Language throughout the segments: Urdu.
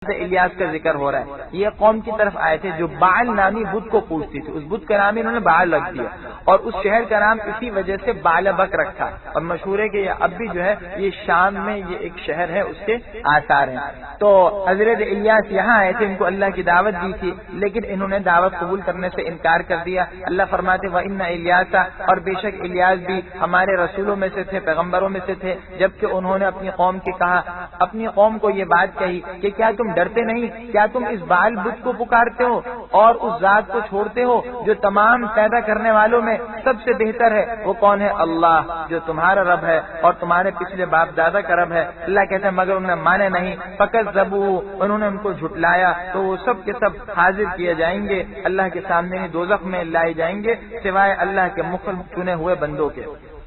الیاس کا ذکر ہو رہا ہے، یہ قوم کی طرف آئے تھے جو بعل نامی بت کو پوجتی تھی، اس بت کا نام انہوں نے بعل رکھ دیا اور اس شہر کا نام اسی وجہ سے بعلبک رکھا، اور مشہور ہے کہ یہ اب بھی جو ہے یہ شام میں یہ ایک شہر ہے، اس کے آثار ہیں۔ تو حضرت الیاس یہاں آئے تھے، ان کو اللہ کی دعوت دی تھی، لیکن انہوں نے دعوت قبول کرنے سے انکار کر دیا۔ اللہ فرماتے وَإِنَّ الیاس، اور بے شک الیاس بھی ہمارے رسولوں میں سے تھے، پیغمبروں میں سے تھے، جبکہ انہوں نے اپنی قوم کی کہا، اپنی قوم کو یہ بات کہی کہ کیا تم ڈرتے نہیں، کیا تم اس بعل بت کو پکارتے ہو اور اس ذات کو چھوڑتے ہو جو تمام پیدا کرنے والوں میں سب سے بہتر ہے؟ وہ کون ہے؟ اللہ، جو تمہارا رب ہے اور تمہارے پچھلے باپ دادا کا رب ہے۔ اللہ کہتے ہیں مگر انہوں نے مانے نہیں، فکذبوا، انہوں نے ان کو جھٹلایا، تو وہ سب کے سب حاضر کیے جائیں گے اللہ کے سامنے، دوزخ میں لائے جائیں گے سوائے اللہ کے مخلص چنے ہوئے بندوں کے۔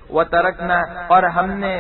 وَتَرَكْنَا، اور ہم نے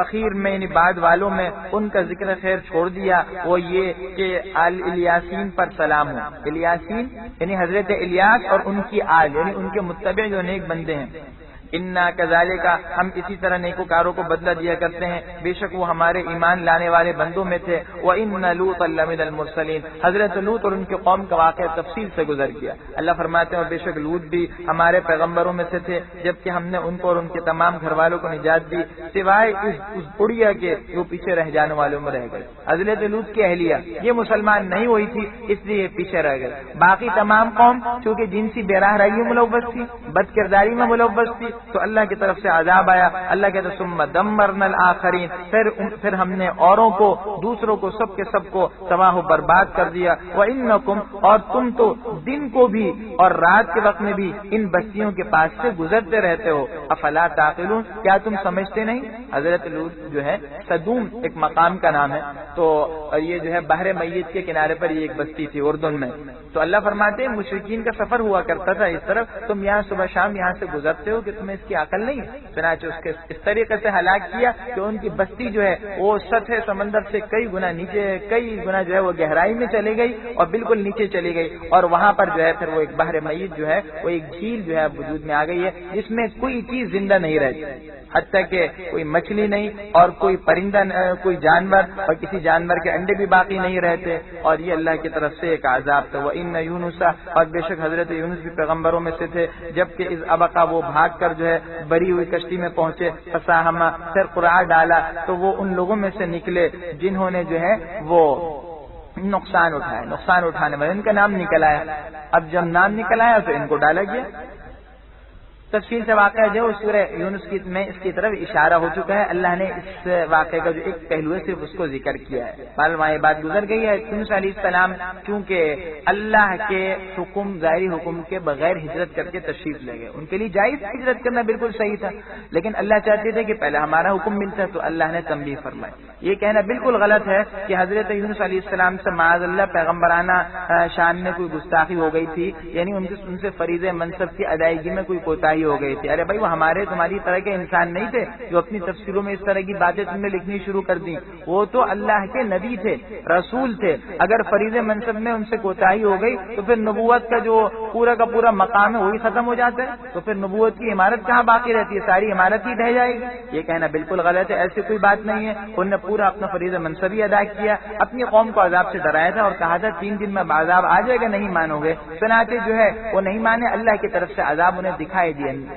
اخیر میں ان بعد والوں میں ان کا ذکر خیر چھوڑ دیا، وہ یہ کہ آل الیاسین پر سلام ہو۔ الیاسین یعنی حضرت الیاس اور ان کی آل، یعنی ان کے متبع جو نیک بندے ہیں۔ انا کذالک، ہم اسی طرح نیکوکاروں کو بدلہ دیا کرتے ہیں، بے شک وہ ہمارے ایمان لانے والے بندوں میں تھے۔ وَإِنَّ لُوطًا لَمِنَ الْمُرْسَلِينَ، حضرت لوط اور ان کے قوم کا واقعہ تفصیل سے گزر گیا۔ اللہ فرماتے ہیں اور بے شک لوط بھی ہمارے پیغمبروں میں سے تھے، جبکہ ہم نے ان کو اور ان کے تمام گھر والوں کو نجات دی، سوائے اس بڑھیا کے جو پیچھے رہ جانے والوں میں رہ گئے۔ حضرت لوط کی اہلیہ یہ مسلمان نہیں ہوئی تھی، اس لیے پیچھے رہ گئے۔ باقی تمام قوم چونکہ جنسی بے راہ رہی ملوث تھی، بد کرداری میں ملوث تھی، تو اللہ کی طرف سے عذاب آیا۔ اللہ کہتے ہیں ثم دمرنا الآخرین، پھر ہم نے اوروں کو، دوسروں کو، سب کے سب کو تباہ و برباد کر دیا۔ وَإِنَّكُمْ، اور تم تو دن کو بھی اور رات کے وقت میں بھی ان بستیوں کے پاس سے گزرتے رہتے ہو، افلا تعقلون، کیا تم سمجھتے نہیں؟ حضرت لوط جو ہے سدوم ایک مقام کا نام ہے، تو یہ جو ہے بحر میت کے کنارے پر یہ ایک بستی تھی اردن میں۔ تو اللہ فرماتے ہیں مشرکین کا سفر ہوا کرتا تھا اس طرف، تم یہاں صبح شام یہاں سے گزرتے ہو کہ تمہیں اس کی عقل نہیں، چنانچہ اس کے اس طریقے سے ہلاک کیا کہ ان کی بستی جو ہے وہ سطح سمندر سے کئی گنا نیچے، کئی گنا جو ہے وہ گہرائی میں چلی گئی اور بالکل نیچے چلی گئی، اور وہاں پر جو ہے پھر وہ ایک بحر میت جو ہے وہ ایک جھیل جو ہے وجود میں آ گئی ہے جس میں کوئی چیز زندہ نہیں رہتی، حتیٰ کہ کوئی مچھلی نہیں اور کوئی پرندہ، کوئی جانور، اور کسی جانور کے انڈے بھی باقی نہیں رہتے، اور یہ اللہ کی طرف سے ایک عذاب تھا۔ وَإِنَّ یونس، اور بے شک حضرت یونس بھی پیغمبروں میں سے تھے، جبکہ اذ ابقا، وہ بھاگ کر جو ہے بری ہوئی کشتی میں پہنچے، فساہما، پھر قرعہ ڈالا، تو وہ ان لوگوں میں سے نکلے جنہوں نے جو ہے وہ نقصان اٹھایا، نقصان اٹھانے والے، ان کا نام نکل آیا۔ اب جب نام نکل آیا تو ان کو ڈالا گیا۔ تفصیل سے واقعہ جو سورہ یونس میں اس کی طرف اشارہ ہو چکا ہے، اللہ نے اس واقعے کا جو ایک پہلو ہے صرف اس کو ذکر کیا ہے، بال وہاں یہ بات گزر گئی ہے۔ یونس علیہ السلام چونکہ اللہ کے حکم، ظاہری حکم کے بغیر ہجرت کر کے تشریف لے گئے، ان کے لیے جائز ہجرت کرنا بالکل صحیح تھا، لیکن اللہ چاہتے تھے کہ پہلے ہمارا حکم ملتا، تو اللہ نے تنبیہ فرمائی۔ یہ کہنا بالکل غلط ہے کہ حضرت یونس علیہ السلام سے معاذ اللہ پیغمبرانہ شان میں کوئی گستاخی ہو گئی تھی، یعنی ان سے فریضہ منصب کی ادائیگی میں کوئی کوتاہی ہو گئی تھی۔ ارے بھائی وہ ہمارے تمہاری طرح کے انسان نہیں تھے جو اپنی تفسیروں میں اس طرح کی باتیں تم نے لکھنی شروع کر دی، وہ تو اللہ کے نبی تھے، رسول تھے۔ اگر فریضہ منصب میں ان سے کوتاہی ہو گئی تو پھر نبوت کا جو پورا کا پورا مقام ہے وہی ختم ہو جاتا ہے، تو پھر نبوت کی عمارت کہاں باقی رہتی ہے؟ ساری عمارت ہی ڈھہ جائے گی۔ یہ کہنا بالکل غلط ہے، ایسی کوئی بات نہیں ہے۔ انہوں نے پورا اپنا فریضہ منصب ہی ادا کیا، اپنی قوم کو عذاب سے ڈرایا تھا اور کہا تھا 3 دن میں عذاب آ جائے گا، نہیں مانو گے، چنانچہ جو ہے وہ نہیں مانے، اللہ کی طرف سے عذاب انہیں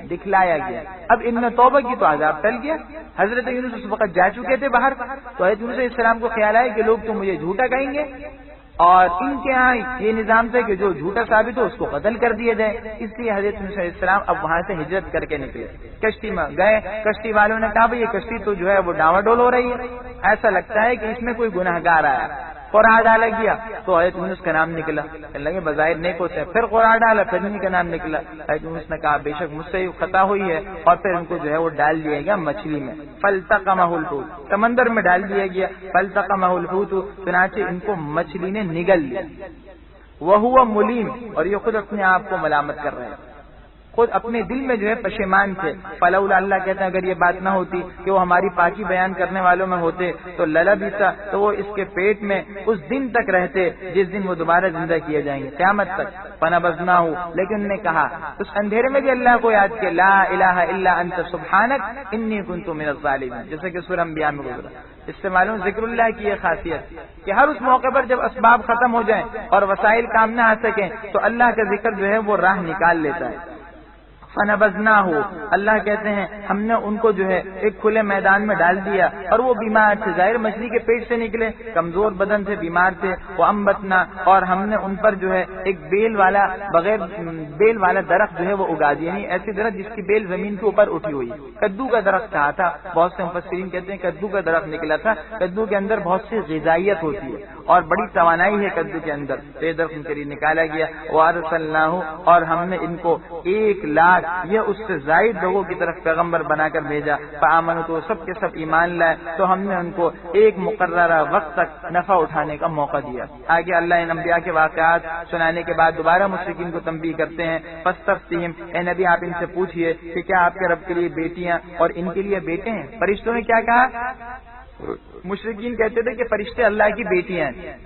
دکھلایا گیا۔ اب ان میں توبہ کی تو عذاب ٹل گیا۔ حضرت یونس اس وقت جا چکے تھے باہر، تو حضرت یونس علیہ السلام کو خیال آیا کہ لوگ تو مجھے جھوٹا کہیں گے، اور ان کے یہاں یہ نظام تھا کہ جو جھوٹا ثابت ہو اس کو قتل کر دیا جائے، اس لیے حضرت یونس علیہ السلام اب وہاں سے ہجرت کر کے نکلے، کشتی میں گئے۔ کشتی والوں نے کہا بھائی یہ کشتی تو جو ہے وہ ڈاواں ڈول ہو رہی ہے، ایسا لگتا ہے کہ اس میں کوئی گناہ گار آیا، قرعہ ڈالا گیا تو حضرت یونس کا نام نکلا، کہنے لگے بظاہر نیک ہوتے ہیں، پھر قرعہ ڈالا پھر انہیں کا نام نکلا۔ حضرت یونس نے کہا بے شک مجھ سے خطا ہوئی ہے، اور پھر ان کو جو ہے وہ ڈال دیا گیا مچھلی میں، فالتقمہ الحوت، سمندر میں ڈال دیا گیا، فالتقمہ الحوت، چنانچہ ان کو مچھلی نے نگل لیا۔ وہو ملیم، اور یہ خود اپنے آپ کو ملامت کر رہے ہیں، خود اپنے دل میں جو ہے پشیمان تھے۔ فلولا، اللہ کہتے ہیں اگر یہ بات نہ ہوتی کہ وہ ہماری پاکی بیان کرنے والوں میں ہوتے تو للبث، تو وہ اس کے پیٹ میں اس دن تک رہتے جس دن وہ دوبارہ زندہ کیے جائیں گے، قیامت تک۔ فنبذناہ، لیکن انہوں نے کہا اس اندھیرے میں بھی اللہ کو یاد کیا، لا الہ الا انت سبحانک انی کنت من الظالمین، جیسے کہ سورہ انبیاء میں گزرا، اس سے معلوم ذکر اللہ کی یہ خاصیت کہ ہر اس موقع پر جب اسباب ختم ہو جائیں اور وسائل کام نہ آ سکیں تو اللہ کا ذکر جو ہے وہ راہ نکال لیتا ہے. فنبذناہ، اللہ کہتے ہیں ہم نے ان کو جو ہے ایک کھلے میدان میں ڈال دیا اور وہ بیمار تھے، ظاہر مچھلی کے پیٹ سے نکلے، کمزور بدن سے بیمار تھے. وانبتنا، اور ہم نے ان پر جو ہے ایک بیل والا بغیر بیل والا درخت جو ہے وہ اگا دیا، یعنی ایسی درخت جس کی بیل زمین کے اوپر اٹھی ہوئی. کدو کا درخت کہا تھا، بہت سے مفسرین کہتے ہیں کدو کا درخت نکلا تھا. کدو کے اندر بہت سی غذائیت ہوتی ہے اور بڑی توانائی ہے کدو کے اندر، تو یہ درخت ان کے لیے نکالا گیا. وارسلناہ، اور ہم نے ان کو 1,00,000 یہ اس سے زائد لوگوں کی طرف پیغمبر بنا کر بھیجا. فآمنوا، تو سب کے سب ایمان لائے، تو ہم نے ان کو ایک مقررہ وقت تک نفع اٹھانے کا موقع دیا. آگے اللہ ان انبیاء کے واقعات سنانے کے بعد دوبارہ مشرکین کو تنبیہ کرتے ہیں. فاستفتہم، اے نبی آپ ان سے پوچھئے کہ کیا آپ کے رب کے لیے بیٹیاں اور ان کے لیے بیٹے ہیں؟ فرشتوں نے کیا کہا؟ مشرکین کہتے تھے کہ فرشتے اللہ کی بیٹیاں ہیں.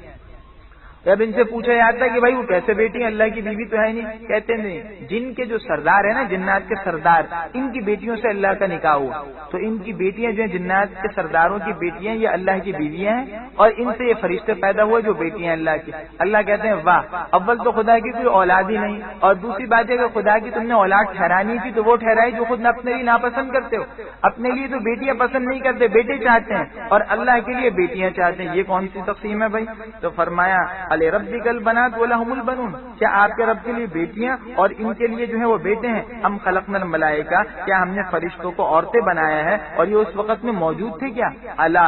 جب ان سے پوچھا جاتا ہے کہ بھائی وہ کیسے بیٹی ہیں، اللہ کی بیوی تو ہے نہیں، کہتے نہیں جن کے جو سردار ہیں نا، جنات کے سردار، ان کی بیٹیوں سے اللہ کا نکاح ہوا، تو ان کی بیٹیاں جو ہیں جنات کے سرداروں کی بیٹیاں یہ اللہ کی بیویاں ہیں اور ان سے یہ فرشتے پیدا ہوئے جو بیٹیاں ہیں اللہ کی. اللہ کہتے ہیں واہ، اول تو خدا کی کوئی اولاد ہی نہیں، اور دوسری بات ہے کہ خدا کی تم نے اولاد ٹھہرانی تھی تو وہ ٹھہرائی جو خود اپنے لیے ناپسند کرتے ہو. اپنے لیے تو بیٹیاں پسند نہیں کرتے، بیٹے چاہتے ہیں، اور اللہ کے لیے بیٹیاں چاہتے ہیں. یہ کون سی تقسیم ہے بھائی؟ تو فرمایا علی ربک البنات ولہم البنون، کیا آپ کے رب کے لیے بیٹیاں اور ان کے لیے جو ہے وہ بیٹے ہیں؟ ہم خلقنا الملائکہ، کیا ہم نے فرشتوں کو عورتیں بنایا ہے اور یہ اس وقت میں موجود تھے کیا؟ الا،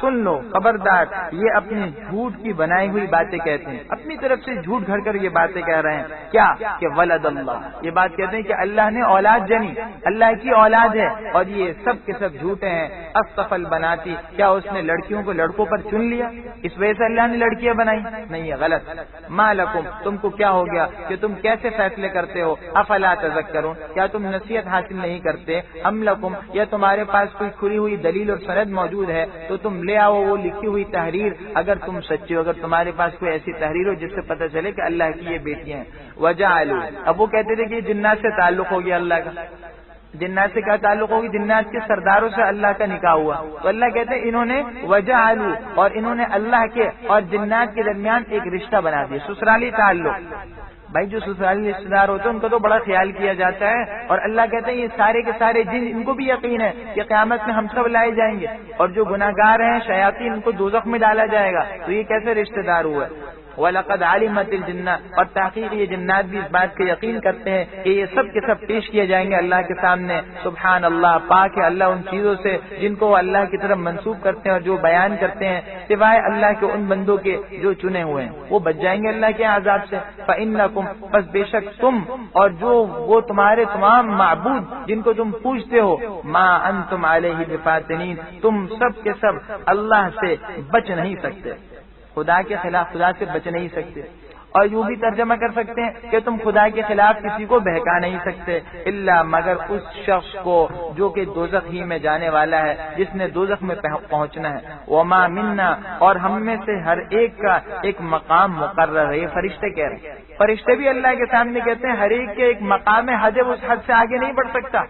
سن لو، خبردار، یہ اپنی جھوٹ کی بنائی ہوئی باتیں کہتے ہیں، اپنی طرف سے جھوٹ گھڑ کر یہ باتیں کہہ رہے ہیں. کیا کہ ولد اللہ، یہ بات کہتے ہیں کہ اللہ نے اولاد جنی، اللہ کی اولاد ہے، اور یہ سب کے سب جھوٹے ہیں. اصطفى البناتی، کیا اس نے لڑکیوں کو لڑکوں پر چن لیا، اس وجہ سے اللہ نے لڑکیاں بنائی؟ نہیں، ہے غلط. ما لکم، تم کو کیا ہو گیا کہ تم کیسے فیصلے کرتے ہو؟ افلا تذکرون، کیا تم نصیحت حاصل نہیں کرتے؟ ام لکم، یا تمہارے پاس کوئی کھلی ہوئی دلیل اور سند موجود ہے تو تم لے آؤ وہ لکھی ہوئی تحریر، اگر تم سچے ہو، اگر تمہارے پاس کوئی ایسی تحریر ہو جس سے پتہ چلے کہ اللہ کی یہ بیٹیاں ہیں. وجعلوا، اب وہ کہتے تھے کہ جنات سے تعلق ہو گیا اللہ کا. جنات سے کیا تعلق ہوگی؟ جنات کے سرداروں سے اللہ کا نکاح ہوا. تو اللہ کہتے ہیں انہوں نے وجعلوا، اور انہوں نے اللہ کے اور جنات کے درمیان ایک رشتہ بنا دیا، سسرالی تعلق. بھائی جو سسرالی رشتے دار ہوتے ہیں ان کا تو بڑا خیال کیا جاتا ہے، اور اللہ کہتے ہیں یہ سارے کے سارے جن، ان کو بھی یقین ہے کہ قیامت میں ہم سب لائے جائیں گے، اور جو گناہگار ہیں شیاطین ان کو دوزخ میں ڈالا جائے گا. تو یہ کیسے رشتے دار ہوا؟ وَلَقَدْ عَلِمَتِ الْجِنَّةُ، اور تحقیق یہ جنات بھی اس بات کا یقین کرتے ہیں کہ یہ سب کے سب پیش کیے جائیں گے اللہ کے سامنے. سبحان اللہ، پاک ہے اللہ ان چیزوں سے جن کو اللہ کی طرف منسوب کرتے ہیں اور جو بیان کرتے ہیں، سوائے اللہ کے ان بندوں کے جو چنے ہوئے ہیں، وہ بچ جائیں گے اللہ کے عذاب سے. فَإِنَّكُمْ، بس بے شک تم اور جو وہ تمہارے تمام معبود جن کو تم پوجتے ہو، مَا أَنْتُمْ عَلَيْهِ بِفَاتِنِينَ، تم سب کے سب اللہ سے بچ نہیں سکتے، خدا کے خلاف خدا سے بچ نہیں سکتے. اور یوں بھی ترجمہ کر سکتے ہیں کہ تم خدا کے خلاف کسی کو بہکا نہیں سکتے، الا مگر اس شخص کو جو کہ دوزخ ہی میں جانے والا ہے، جس نے دوزخ میں پہنچنا ہے. وما منا، اور ہم میں سے ہر ایک کا ایک مقام مقرر ہے. یہ فرشتے کہہ رہے ہیں، فرشتے بھی اللہ کے سامنے کہتے ہیں ہر ایک کے ایک مقام ہے، حد اس حد سے آگے نہیں بڑھ سکتا،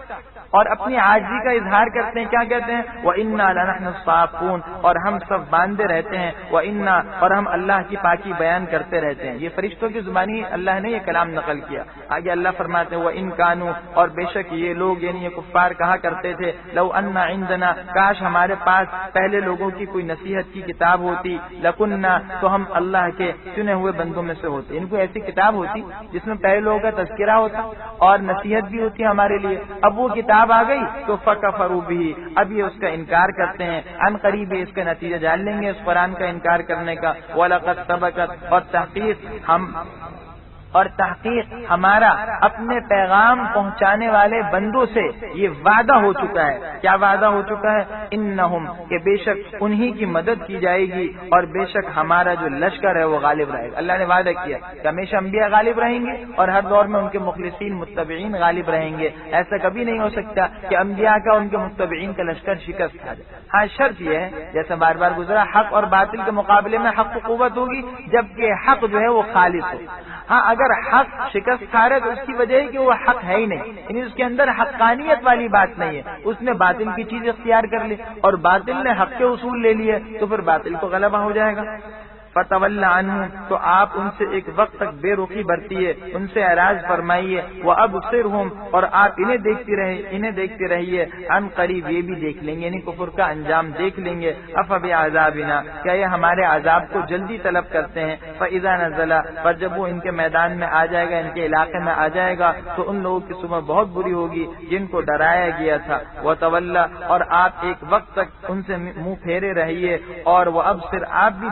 اور اپنی عاجزی کا اظہار کرتے ہیں. کیا کہتے ہیں؟ وَإِنَّا لَنَحْنُ الصَّافُونَ، اور ہم سب باندھے رہتے ہیں. وَإِنَّا، اور ہم اللہ کی پاکی بیان کرتے رہتے ہیں. یہ فرشتوں کی زبانی اللہ نے یہ کلام نقل کیا. آگے اللہ فرماتے ہیں وَإِن كَانُوا، اور بے شک یہ لوگ یعنی یہ کفار کہا کرتے تھے، لَوْ أَنَّ عِندَنَا، کاش ہمارے پاس پہلے لوگوں کی کوئی نصیحت کی کتاب ہوتی، لَكُنَّا، تو ہم اللہ کے چنے ہوئے بندوں میں سے ہوتے. ان کو ایسی کتاب ہوتی جس میں پہلے لوگوں کا تذکرہ ہوتا اور نصیحت بھی ہوتی ہمارے لیے. اب وہ کتاب آ گئی تو فکفروا بھی، اب یہ اس کا انکار کرتے ہیں. ان قریب اس کا نتیجہ جان لیں گے اس قرآن کا انکار کرنے کا. وَلَقَدْ سَبَقَتْ، اور تحقیق ہمارا اپنے پیغام پہنچانے والے بندوں سے یہ وعدہ ہو چکا ہے. کیا وعدہ ہو چکا ہے؟ انہم، کہ بے شک انہی کی مدد کی جائے گی، اور بے شک ہمارا جو لشکر ہے وہ غالب رہے گا. اللہ نے وعدہ کیا کہ ہمیشہ انبیاء غالب رہیں گے اور ہر دور میں ان کے مخلصین متبعین غالب رہیں گے. ایسا کبھی نہیں ہو سکتا کہ انبیاء کا ان کے متبعین کا لشکر شکست کھا جائے. ہاں شرط یہ ہے، جیسا بار بار گزرا، حق اور باطل کے مقابلے میں حق و قوت ہوگی جبکہ حق جو ہے وہ خالص ہو. ہاں اگر اگر حق شکست کھا رہا ہے تو اس کی وجہ ہے کہ وہ حق ہے ہی نہیں، یعنی اس کے اندر حقانیت والی بات نہیں ہے، اس نے باطل کی چیز اختیار کر لی اور باطل نے حق کے اصول لے لیے تو پھر باطل کو غلبہ ہو جائے گا۔ فتول عنہ، تو آپ ان سے ایک وقت تک بے رخی برتیے، ان سے اعراض فرمائیے، وابصرہم، اور آپ انہیں دیکھتے رہیے، ان قریب یہ بھی دیکھ لیں گے، یعنی کفر کا انجام دیکھ لیں گے۔ افبعذابنا، کیا یہ ہمارے عذاب کو جلدی طلب کرتے ہیں؟ فاذا نزل، پر جب وہ ان کے میدان میں آ جائے گا، ان کے علاقے میں آ جائے گا تو ان لوگوں کی صبح بہت بری ہوگی جن کو ڈرایا گیا تھا۔ وتولا، اور آپ ایک وقت تک ان سے منہ پھیرے رہیے، اور وابصر، آپ بھی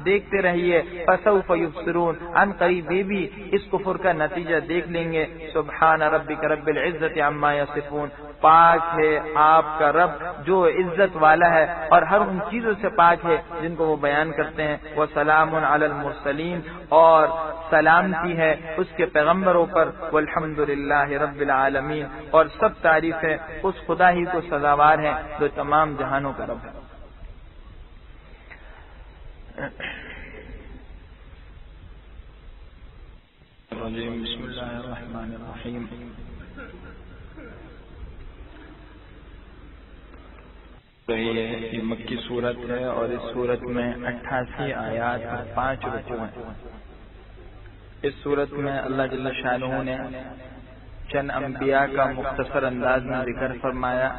دیکھتے رہیے، فسوف یبصرون، ان قریب بھی اس کفر کا نتیجہ دیکھ لیں گے۔ سبحان ربک رب العزت عما یصفون، پاک ہے آپ کا رب جو عزت والا ہے اور ہر ان چیزوں سے پاک ہے جن کو وہ بیان کرتے ہیں۔ وسلام علی المرسلین، اور سلامتی ہے اس کے پیغمبروں پر۔ والحمد للہ رب العالمین، اور سب تعریف ہے اس خدا ہی کو سزاوار ہے جو تمام جہانوں کا رب ہے۔ بسم اللہ الرحمن الرحیم۔ یہ مکی سورت ہے اور اس سورت میں 88 آیات اور 5 رکوع ہیں۔ اس سورت میں اللہ جل شانہ نے چند انبیاء کا مختصر انداز میں ذکر فرمایا،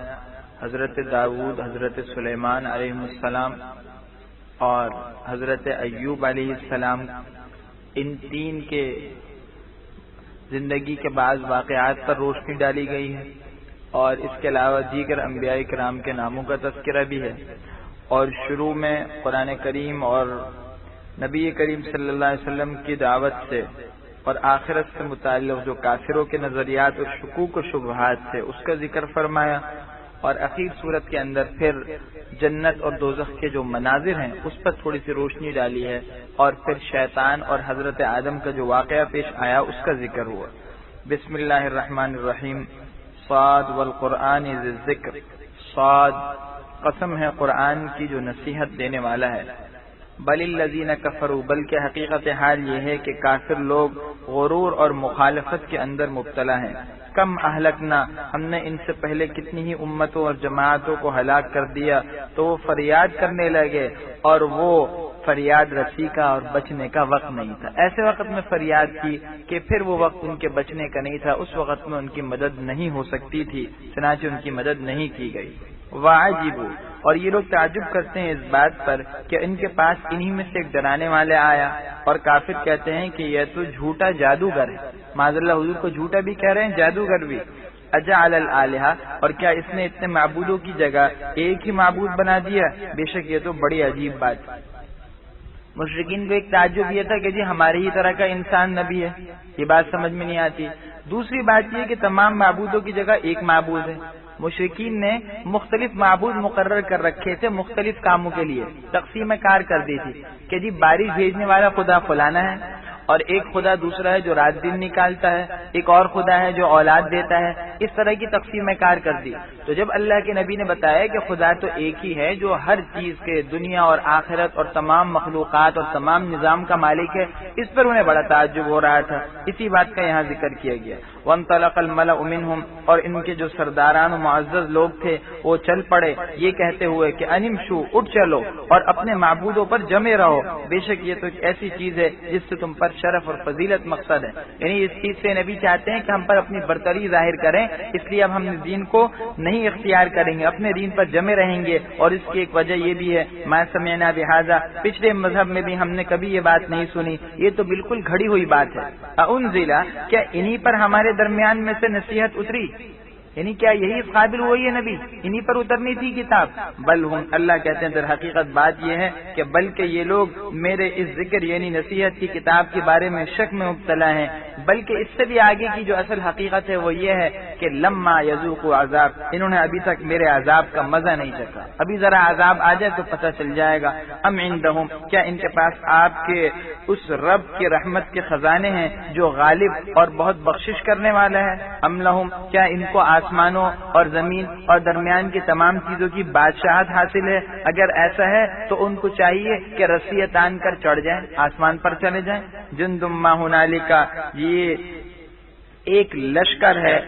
حضرت داؤد، حضرت سلیمان علیہ السلام اور حضرت ایوب علیہ السلام۔ ان تین کے زندگی کے بعض واقعات پر روشنی ڈالی گئی ہے، اور اس کے علاوہ دیگر انبیاء کرام کے ناموں کا تذکرہ بھی ہے۔ اور شروع میں قرآن کریم اور نبی کریم صلی اللہ علیہ وسلم کی دعوت سے اور آخرت سے متعلق جو کافروں کے نظریات اور شکوک و شبہات سے اس کا ذکر فرمایا، اور اخیر صورت کے اندر پھر جنت اور دوزخ کے جو مناظر ہیں اس پر تھوڑی سی روشنی ڈالی ہے، اور پھر شیطان اور حضرت آدم کا جو واقعہ پیش آیا اس کا ذکر ہوا۔ بسم اللہ الرحمن الرحیم۔ صاد والقرآن ذی الذکر، صاد، قسم ہے قرآن کی جو نصیحت دینے والا ہے۔ بل الذین کفروا، بلکہ حقیقت حال یہ ہے کہ کافر لوگ غرور اور مخالفت کے اندر مبتلا ہیں۔ کم اہلکنا، ہم نے ان سے پہلے کتنی ہی امتوں اور جماعتوں کو ہلاک کر دیا، تو وہ فریاد کرنے لگے اور وہ فریاد رسی کا اور بچنے کا وقت نہیں تھا۔ ایسے وقت میں فریاد کی کہ پھر وہ وقت ان کے بچنے کا نہیں تھا، اس وقت میں ان کی مدد نہیں ہو سکتی تھی، چنانچہ ان کی مدد نہیں کی گئی۔ وعجبوا، اور یہ لوگ تعجب کرتے ہیں اس بات پر کہ ان کے پاس انہی میں سے ایک ڈرانے والے آیا، اور کافر کہتے ہیں کہ یہ تو جھوٹا جادوگر ہے۔ معاذ اللہ، حضور کو جھوٹا بھی کہہ رہے ہیں، جادوگر بھی۔ اجعل الالہہ، اور کیا اس نے اتنے معبودوں کی جگہ ایک ہی معبود بنا دیا؟ بے شک یہ تو بڑی عجیب بات ہے۔ مشرکین کو ایک تعجب یہ تھا کہ جی ہماری ہی طرح کا انسان نبی ہے، یہ بات سمجھ میں نہیں آتی۔ دوسری بات یہ کہ تمام معبودوں کی جگہ ایک معبود ہے۔ مشرکین نے مختلف معبود مقرر کر رکھے تھے مختلف کاموں کے لیے، تقسیم کار کر دی تھی کہ جی بارش بھیجنے والا خدا فلانا ہے، اور ایک خدا دوسرا ہے جو رات دن نکالتا ہے، ایک اور خدا ہے جو اولاد دیتا ہے، اس طرح کی تقسیم کار کر دی۔ تو جب اللہ کے نبی نے بتایا کہ خدا تو ایک ہی ہے جو ہر چیز کے، دنیا اور آخرت اور تمام مخلوقات اور تمام نظام کا مالک ہے، اس پر انہیں بڑا تعجب ہو رہا تھا، اسی بات کا یہاں ذکر کیا گیا۔ وانطلق الملأ منهم، اور ان کے جو سرداران و معزز لوگ تھے وہ چل پڑے یہ کہتے ہوئے کہ انمشو، اٹھ چلو اور اپنے معبودوں پر جمے رہو، بے شک یہ تو ایک ایسی چیز ہے جس سے تم پر شرف اور فضیلت مقصد ہے۔ یعنی اس چیز سے نبی چاہتے ہیں کہ ہم پر اپنی برتری ظاہر کریں، اس لیے اب ہم دین کو نہیں اختیار کریں گے، اپنے دین پر جمے رہیں گے۔ اور اس کی ایک وجہ یہ بھی ہے، ما سمعنا بہذا، پچھلے مذہب میں بھی ہم نے کبھی یہ بات نہیں سنی، یہ تو بالکل گھڑی ہوئی بات ہے۔ انزل، کیا انہی پر ہمارے درمیان میں سے نصیحت اتری؟ یعنی کیا یہی اس قابل ہوئی ہے نبی، انہی پر اترنی تھی کتاب؟ بل ہم، اللہ کہتے ہیں در حقیقت بات یہ ہے کہ بلکہ یہ لوگ میرے اس ذکر یعنی نصیحت کی کتاب کے بارے میں شک میں مبتلا ہیں، بلکہ اس سے بھی آگے کی جو اصل حقیقت ہے وہ یہ ہے کہ لما یذوقوا عذاب، انہوں نے ابھی تک میرے عذاب کا مزہ نہیں چکھا، ابھی ذرا عذاب آ جائے تو پتہ چل جائے گا۔ ام عندہم، کیا ان کے پاس آپ کے اس رب کی رحمت کے خزانے ہیں جو غالب اور بہت بخشش کرنے والا ہے؟ ام لہم، کیا ان کو آسمانوں اور زمین اور درمیان کی تمام چیزوں کی بادشاہت حاصل ہے؟ اگر ایسا ہے تو ان کو چاہیے کہ رسیاں تان کر چڑھ جائیں، آسمان پر چلے جائیں۔ جندم ما ہنالک، یہ ایک لشکر ہے،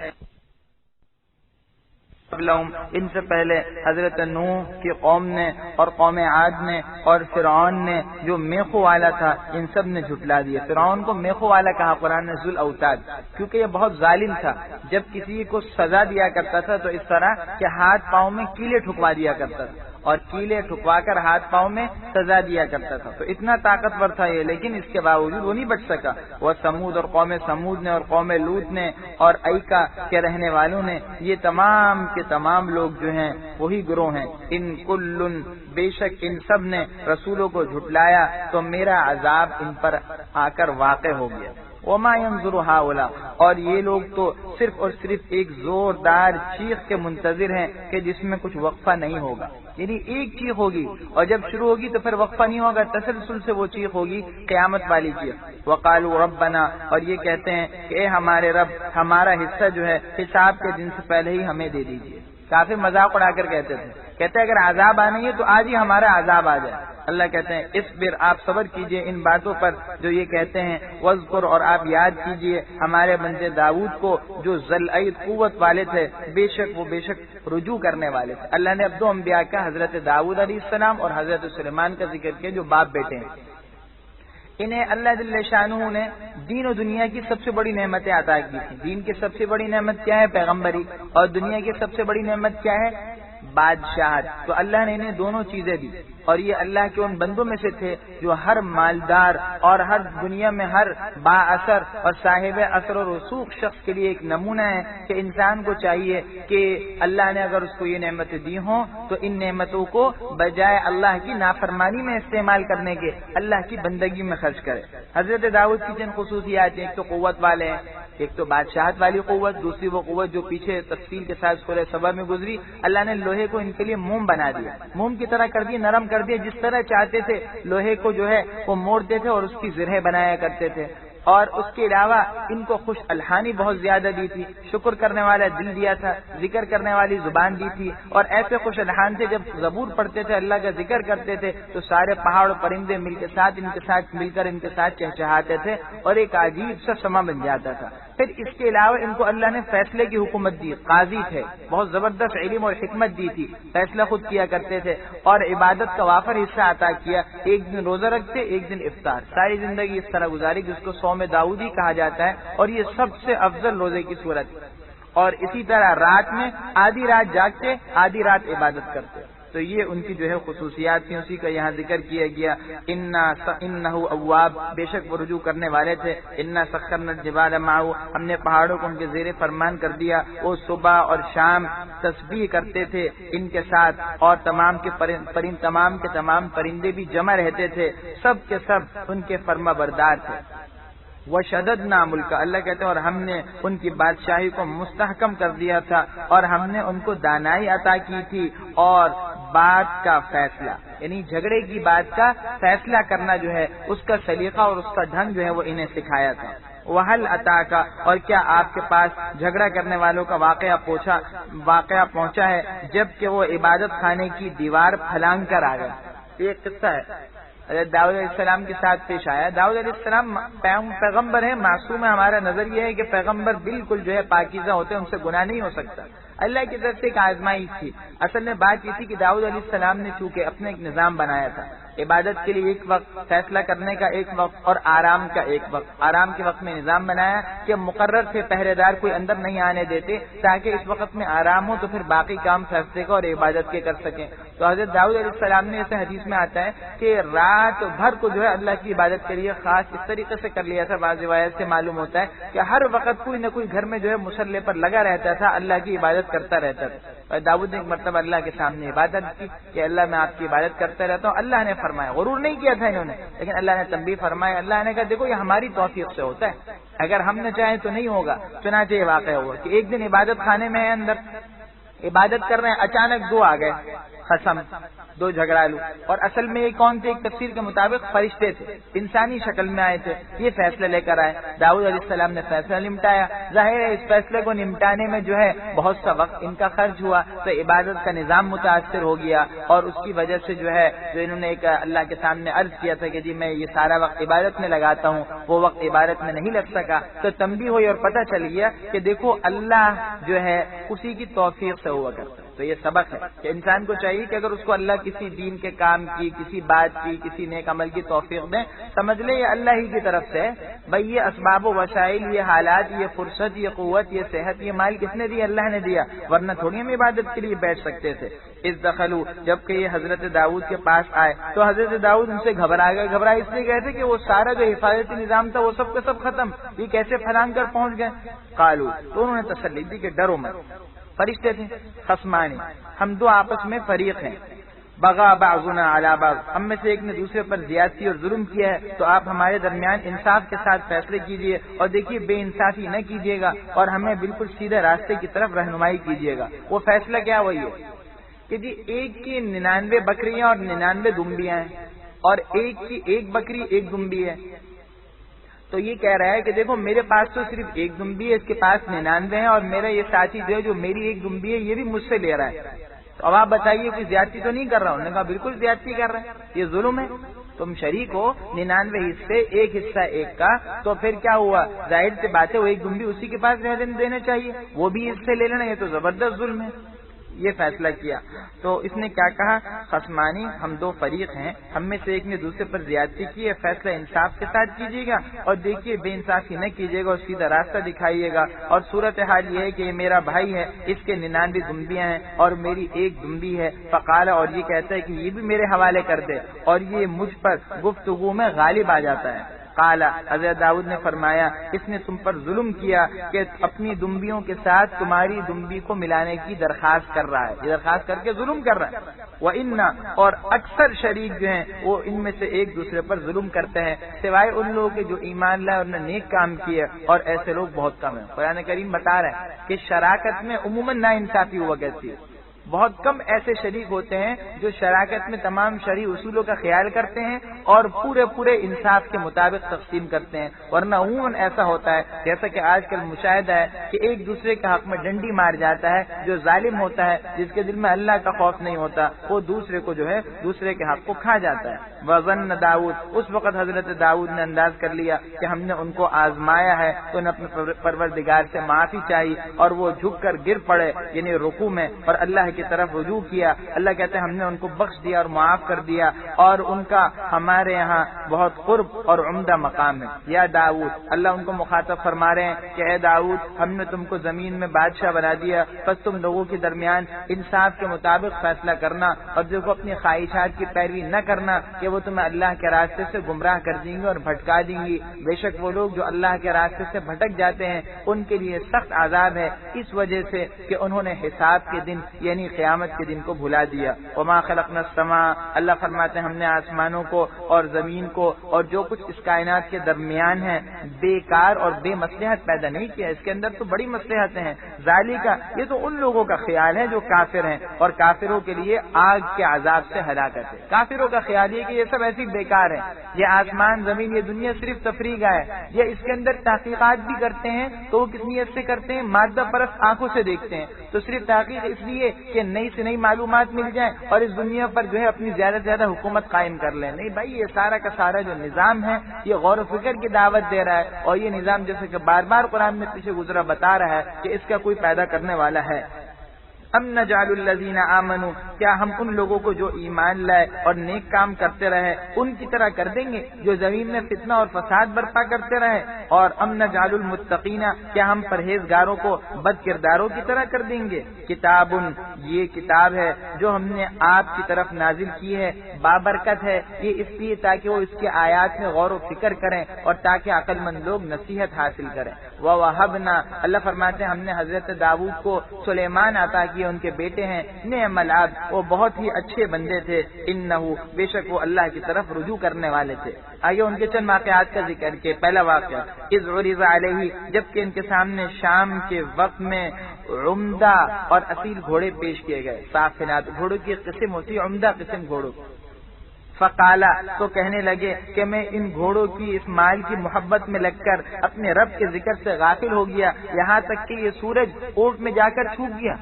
ان سے پہلے حضرت نوح کی قوم نے اور قوم عاد نے اور فرعون نے جو میخو والا تھا، ان سب نے جھٹلا دیا۔ فرعون کو میخو والا کہا قرآن نے، ذو الاوتاد، کیونکہ یہ بہت ظالم تھا۔ جب کسی کو سزا دیا کرتا تھا تو اس طرح کہ ہاتھ پاؤں میں کیلے ٹھکوا دیا کرتا تھا، اور کیلے ٹھکوا کر ہاتھ پاؤں میں سزا دیا کرتا تھا، تو اتنا طاقتور تھا یہ، لیکن اس کے باوجود وہ نہیں بچ سکا۔ وہ سمود اور قوم سمود نے اور قوم لوط نے اور ایکا کے رہنے والوں نے، یہ تمام کے تمام لوگ جو ہیں وہی گروہ ہیں۔ ان کل، بے شک ان سب نے رسولوں کو جھٹلایا تو میرا عذاب ان پر آ کر واقع ہو گیا۔ وما ينظر هؤلاء، اور یہ لوگ تو صرف اور صرف ایک زوردار چیخ کے منتظر ہیں کہ جس میں کچھ وقفہ نہیں ہوگا، یعنی ایک چیخ ہوگی اور جب شروع ہوگی تو پھر وقفہ نہیں ہوگا، تسلسل سے وہ چیخ ہوگی، قیامت والی چیخ۔ وقالوا ربنا، اور یہ کہتے ہیں کہ اے ہمارے رب، ہمارا حصہ جو ہے حساب کے دن سے پہلے ہی ہمیں دے دیجیے۔ کافی مذاق اڑا کر کہتے ہیں اگر عذاب آنا ہے تو آج ہی ہمارا عذاب آ جائے۔ اللہ کہتے ہیں اصبر، آپ صبر کیجئے ان باتوں پر جو یہ کہتے ہیں، وذکر، اور آپ یاد کیجئے ہمارے بندے داؤد کو جو ذلعید قوت والے تھے، بے شک رجوع کرنے والے تھے۔ اللہ نے اب دو انبیاء کا، حضرت داؤد علیہ السلام اور حضرت سلیمان کا ذکر کیا جو باپ بیٹے ہیں۔ انہیں اللہ جل شانہ نے دین و دنیا کی سب سے بڑی نعمتیں عطا کی تھی۔ دین کی سب سے بڑی نعمت کیا ہے؟ پیغمبری، اور دنیا کی سب سے بڑی نعمت کیا ہے؟ بادشاہت۔ تو اللہ نے انہیں دونوں چیزیں دی، اور یہ اللہ کے ان بندوں میں سے تھے جو ہر مالدار اور ہر دنیا میں ہر با اثر اور صاحب اثر و رسوخ شخص کے لیے ایک نمونہ ہے کہ انسان کو چاہیے کہ اللہ نے اگر اس کو یہ نعمتیں دی ہوں تو ان نعمتوں کو بجائے اللہ کی نافرمانی میں استعمال کرنے کے اللہ کی بندگی میں خرچ کرے۔ حضرت داؤد کی چند خصوصیات ہیں، ایک تو قوت والے ہیں، ایک تو بادشاہت والی قوت، دوسری وہ قوت جو پیچھے تفصیل کے ساتھ سورہ سبا میں گزری، اللہ نے لوہے کو ان کے لیے موم بنا دیا، موم کی طرح کر دیا، نرم کر دیا، جس طرح چاہتے تھے لوہے کو جو ہے وہ موڑتے تھے اور اس کی زرہیں بنایا کرتے تھے۔ اور اس کے علاوہ ان کو خوش الحانی بہت زیادہ دی تھی، شکر کرنے والا دل دیا تھا، ذکر کرنے والی زبان دی تھی، اور ایسے خوش الحان تھے جب زبور پڑھتے تھے، اللہ کا ذکر کرتے تھے تو سارے پہاڑ و پرندے ان کے ساتھ مل کر چہچہاتے تھے اور ایک عجیب سا سما بن جاتا تھا۔ پھر اس کے علاوہ ان کو اللہ نے فیصلے کی حکومت دی، قاضی تھے، بہت زبردست علم اور حکمت دی تھی، فیصلہ خود کیا کرتے تھے، اور عبادت کا وافر حصہ عطا کیا، ایک دن روزہ رکھتے، ایک دن افطار، ساری زندگی اس طرح گزاری جس کو صوم داؤدی کہا جاتا ہے، اور یہ سب سے افضل روزے کی صورت۔ اور اسی طرح رات میں آدھی رات جاگتے، آدھی رات عبادت کرتے، تو یہ ان کی جو ہے خصوصیات تھیں، اسی کا یہاں ذکر کیا گیا۔ انہ اواب، بے شک وہ رجوع کرنے والے تھے۔ انا سخرنا الجبال معه، ہم نے پہاڑوں کو ان کے زیر فرمان کر دیا، وہ صبح اور شام تسبیح کرتے تھے ان کے ساتھ، اور تمام کے تمام پرندے بھی جمع رہتے تھے، سب کے سب ان کے فرما بردار تھے۔ وشددنا ملک، اللہ کہتے ہیں اور ہم نے ان کی بادشاہی کو مستحکم کر دیا تھا، اور ہم نے ان کو دانائی عطا کی تھی، اور بات کا فیصلہ، یعنی جھگڑے کی بات کا فیصلہ کرنا جو ہے اس کا سلیقہ اور اس کا ڈھنگ جو ہے وہ انہیں سکھایا تھا۔ وحل عطا کا، اور کیا آپ کے پاس جھگڑا کرنے والوں کا واقعہ پہنچا ہے جب کہ وہ عبادت خانے کی دیوار پھلانگ کر آ گئے۔ یہ قصہ ہے حضرت داؤد علیہ السلام کے ساتھ پیش آیا۔ داؤد علیہ السلام پیغمبر ہے، معصوم ہے، ہمارا نظر یہ ہے کہ پیغمبر بالکل جو ہے پاکیزہ ہوتے ہیں، ان سے گناہ نہیں ہو سکتا۔ اللہ کی طرف سے ایک آزمائش تھی۔ اصل میں بات یہ تھی کہ داؤد علیہ السلام نے چونکہ اپنے ایک نظام بنایا تھا، عبادت کے لیے ایک وقت، فیصلہ کرنے کا ایک وقت، اور آرام کا ایک وقت۔ آرام کے وقت میں نظام بنایا کہ مقرر سے پہرے دار کوئی اندر نہیں آنے دیتے، تاکہ اس وقت میں آرام ہو تو پھر باقی کام فیصلے کا اور عبادت کے کر سکیں۔ تو حضرت داؤد علیہ السلام نے ایسے حدیث میں آتا ہے کہ رات بھر کو جو ہے اللہ کی عبادت کے لیے خاص اس طریقے سے کر لیا تھا۔ بعض روایت سے معلوم ہوتا ہے کہ ہر وقت کوئی نہ کوئی گھر میں جو ہے مصلی پر لگا رہتا تھا، اللہ کی عبادت کرتا رہتا تھا۔ اور داؤد نے ایک مرتبہ اللہ کے سامنے عبادت کی کہ اللہ میں آپ کی عبادت کرتا رہتا ہوں، اللہ نے فرمایا، غرور نہیں کیا تھا انہوں نے، لیکن اللہ نے تنبیہ فرمایا، اللہ نے کہا دیکھو یہ ہماری توفیق سے ہوتا ہے، اگر ہم نے چاہیں تو نہیں ہوگا۔ چنانچہ یہ واقعہ ہوا کہ ایک دن عبادت خانے میں ہے، اندر عبادت کر رہے ہیں، اچانک دو آ گئے خصم، دو جھگڑالو، اور اصل میں یہ کون تھے؟ ایک تفسیر کے مطابق فرشتے تھے، انسانی شکل میں آئے تھے، یہ فیصلہ لے کر آئے۔ داؤد علیہ السلام نے فیصلہ نمٹایا، ظاہر ہے اس فیصلے کو نمٹانے میں جو ہے بہت سا وقت ان کا خرچ ہوا، تو عبادت کا نظام متاثر ہو گیا، اور اس کی وجہ سے جو ہے جو انہوں نے ایک اللہ کے سامنے عرض کیا تھا کہ جی میں یہ سارا وقت عبادت میں لگاتا ہوں، وہ وقت عبادت میں نہیں لگ سکا، تو تنبیہ ہوئی اور پتہ چل گیا کہ دیکھو اللہ جو ہے اسی کی توفیق سے ہوا کرتا ہے۔ تو یہ سبق ہے کہ انسان کو چاہیے کہ اگر اس کو اللہ کسی دین کے کام کی، کسی بات کی، کسی نیک عمل کی توفیق دیں، سمجھ لے یہ اللہ ہی کی طرف سے ہے بھائی، یہ اسباب و وسائل، یہ حالات، یہ فرصت، یہ قوت، یہ صحت، یہ مال کس نے دیا؟ اللہ نے دیا، ورنہ تھوڑی ہم عبادت کے لیے بیٹھ سکتے تھے۔ اس دخلوا، جبکہ یہ حضرت داؤد کے پاس آئے تو حضرت داؤد ان سے گھبرا گئے، گھبرا اس لیے گئے تھے کہ وہ سارا جو حفاظتی نظام تھا وہ سب کا سب ختم، یہ کیسے پھلانگ کر پہنچ گئے؟ قالوا، تو انہوں نے تسلی دی کہ ڈرو مت، فرشتے تھے، خصمانی، ہم دو آپس میں فریق ہیں، بغا بعضنا علی بعض، ہم میں سے ایک نے دوسرے پر زیادتی اور ظلم کیا ہے، تو آپ ہمارے درمیان انصاف کے ساتھ فیصلے کیجیے، اور دیکھیے بے انصافی نہ کیجیے گا، اور ہمیں بالکل سیدھے راستے کی طرف رہنمائی کیجیے گا۔ وہ فیصلہ کیا وہی ہے کہ جی ایک کی 99 بکریاں اور 99 دمبیاں ہیں، اور ایک کی ایک بکری ایک دمبی ہے، تو یہ کہہ رہا ہے کہ دیکھو میرے پاس تو صرف ایک دمبی ہے، اس کے پاس 99 ہیں، اور میرا یہ ساتھی جو ہے جو میری ایک دمبی ہے یہ بھی مجھ سے لے رہا ہے، تو اب آپ بتائیے کوئی زیادتی تو نہیں کر رہا؟ انہوں نے کہا بالکل زیادتی کر رہا ہے، یہ ظلم ہے، تم شریک ہو 99 حصے، ایک حصہ ایک کا، تو پھر کیا ہوا؟ ظاہر سی بات ہے وہ ایک دمبی اسی کے پاس رہنے دینا چاہیے، وہ بھی اس سے لے لینا، یہ تو زبردست ظلم ہے۔ یہ فیصلہ کیا تو اس نے کیا کہا؟ خصمانی، ہم دو فریق ہیں، ہم میں سے ایک نے دوسرے پر زیادتی کی ہے، فیصلہ انصاف کے ساتھ کیجیے گا، اور دیکھیے بے انصافی نہ کیجیے گا، اور سیدھا راستہ دکھائیے گا، اور صورتحال یہ ہے کہ یہ میرا بھائی ہے، اس کے 99 دمبیاں ہیں اور میری ایک دمبی ہے، فقال، اور یہ کہتا ہے کہ یہ بھی میرے حوالے کر دے، اور یہ مجھ پر گفتگو میں غالب آ جاتا ہے۔ قال، حضرت داؤد نے فرمایا اس نے تم پر ظلم کیا کہ اپنی دمبیوں کے ساتھ تمہاری دمبی کو ملانے کی درخواست کر رہا ہے، یہ درخواست کر کے ظلم کر رہا ہے۔ وَإِنَّ، اور اکثر شریک جو ہیں وہ ان میں سے ایک دوسرے پر ظلم کرتے ہیں، سوائے ان لوگوں کے جو ایمان لائے اور نے نیک کام کیے، اور ایسے لوگ بہت کم ہیں۔ قرآن کریم بتا رہا ہے کہ شراکت میں عموماً ناانصافی ہوا کرتی ہے، بہت کم ایسے شریک ہوتے ہیں جو شراکت میں تمام شرعی اصولوں کا خیال کرتے ہیں اور پورے انصاف کے مطابق تقسیم کرتے ہیں، ورنہ عموماً ایسا ہوتا ہے جیسا کہ آج کل مشاہدہ ہے کہ ایک دوسرے کے حق میں ڈنڈی مار جاتا ہے، جو ظالم ہوتا ہے جس کے دل میں اللہ کا خوف نہیں ہوتا وہ دوسرے کو جو ہے دوسرے کے حق کو کھا جاتا ہے۔ وظن داؤد، اس وقت حضرت داؤد نے انداز کر لیا کہ ہم نے ان کو آزمایا ہے، تو انہیں اپنے پروردگار سے معافی چاہیے، اور وہ جھک کر گر پڑے یعنی رکوع میں، اور اللہ کی طرف رجوع کیا۔ اللہ کہتے ہیں ہم نے ان کو بخش دیا اور معاف کر دیا، اور ان کا ہمارے یہاں بہت قرب اور عمدہ مقام ہے۔ یا داؤد، اللہ ان کو مخاطب فرما رہے ہیں کہ اے داؤد، ہم نے تم کو زمین میں بادشاہ بنا دیا، بس تم لوگوں کے درمیان انصاف کے مطابق فیصلہ کرنا، اور دیکھو اپنی خواہشات کی پیروی نہ کرنا کہ وہ تمہیں اللہ کے راستے سے گمراہ کر دیں گے اور بھٹکا دیں گی۔ بے شک وہ لوگ جو اللہ کے راستے سے بھٹک جاتے ہیں ان کے لیے سخت عذاب ہے، اس وجہ سے کہ انہوں نے حساب کے دن یعنی قیامت کے دن کو بھلا دیا۔ وما خلقنا السماء، اللہ فرماتے ہیں ہم نے آسمانوں کو اور زمین کو اور جو کچھ اس کائنات کے درمیان ہے بیکار اور بے مصلحت پیدا نہیں کیا، اس کے اندر تو بڑی مصلحتیں ہیں۔ ذالکا، یہ تو ان لوگوں کا خیال ہے جو کافر ہیں، اور کافروں کے لیے آگ کے عذاب سے ہلاکت ہے۔ کافروں کا خیال یہ کہ یہ سب ایسی بیکار ہے، یہ آسمان زمین یہ دنیا صرف تفریح کا ہے، یہ اس کے اندر تحقیقات بھی کرتے ہیں تو وہ کس نیت سے کرتے ہیں؟ مادہ پرست آنکھوں سے دیکھتے ہیں، تو صرف تحقیق اس لیے کہ نئی سے نئی معلومات مل جائیں اور اس دنیا پر جو ہے اپنی زیادہ سے زیادہ حکومت قائم کر لیں۔ نہیں بھائی، یہ سارا کا سارا جو نظام ہے یہ غور و فکر کی دعوت دے رہا ہے، اور یہ نظام جیسے کہ بار بار قرآن میں پیچھے گزرا بتا رہا ہے کہ اس کا کوئی پیدا کرنے والا ہے۔ ام نجعل الذین آمنوا، کیا ہم ان لوگوں کو جو ایمان لائے اور نیک کام کرتے رہے ان کی طرح کر دیں گے جو زمین میں فتنہ اور فساد برپا کرتے رہے؟ اور ام نجعل المتقین، کیا ہم پرہیزگاروں کو بد کرداروں کی طرح کر دیں گے؟ کتاب، یہ کتاب ہے جو ہم نے آپ کی طرف نازل کی ہے، بابرکت ہے، یہ اس لیے تاکہ وہ اس کے آیات میں غور و فکر کریں اور تاکہ عقل مند لوگ نصیحت حاصل کریں۔ وَوَهَبْنَا، اللہ فرماتے ہیں ہم نے حضرت داؤد کو سلیمان عطا کیے، ان کے بیٹے ہیں، نعم العبد، وہ بہت ہی اچھے بندے تھے، انہو بے شک وہ اللہ کی طرف رجوع کرنے والے تھے۔ آگے ان کے چند واقعات کا ذکر کہ پہلا واقعہ اذ عرض علیہ، جبکہ ان کے سامنے شام کے وقت میں عمدہ اور اصیل گھوڑے پیش کیے گئے، صافنات، گھوڑوں کی قسم ہوتی ہے عمدہ قسم گھوڑوں، فقالا تو کہنے لگے کہ میں ان گھوڑوں کی اس مال کی محبت میں لگ کر اپنے رب کے ذکر سے غافل ہو گیا، یہاں تک کہ یہ سورج اونٹ میں جا کر چھپ گیا،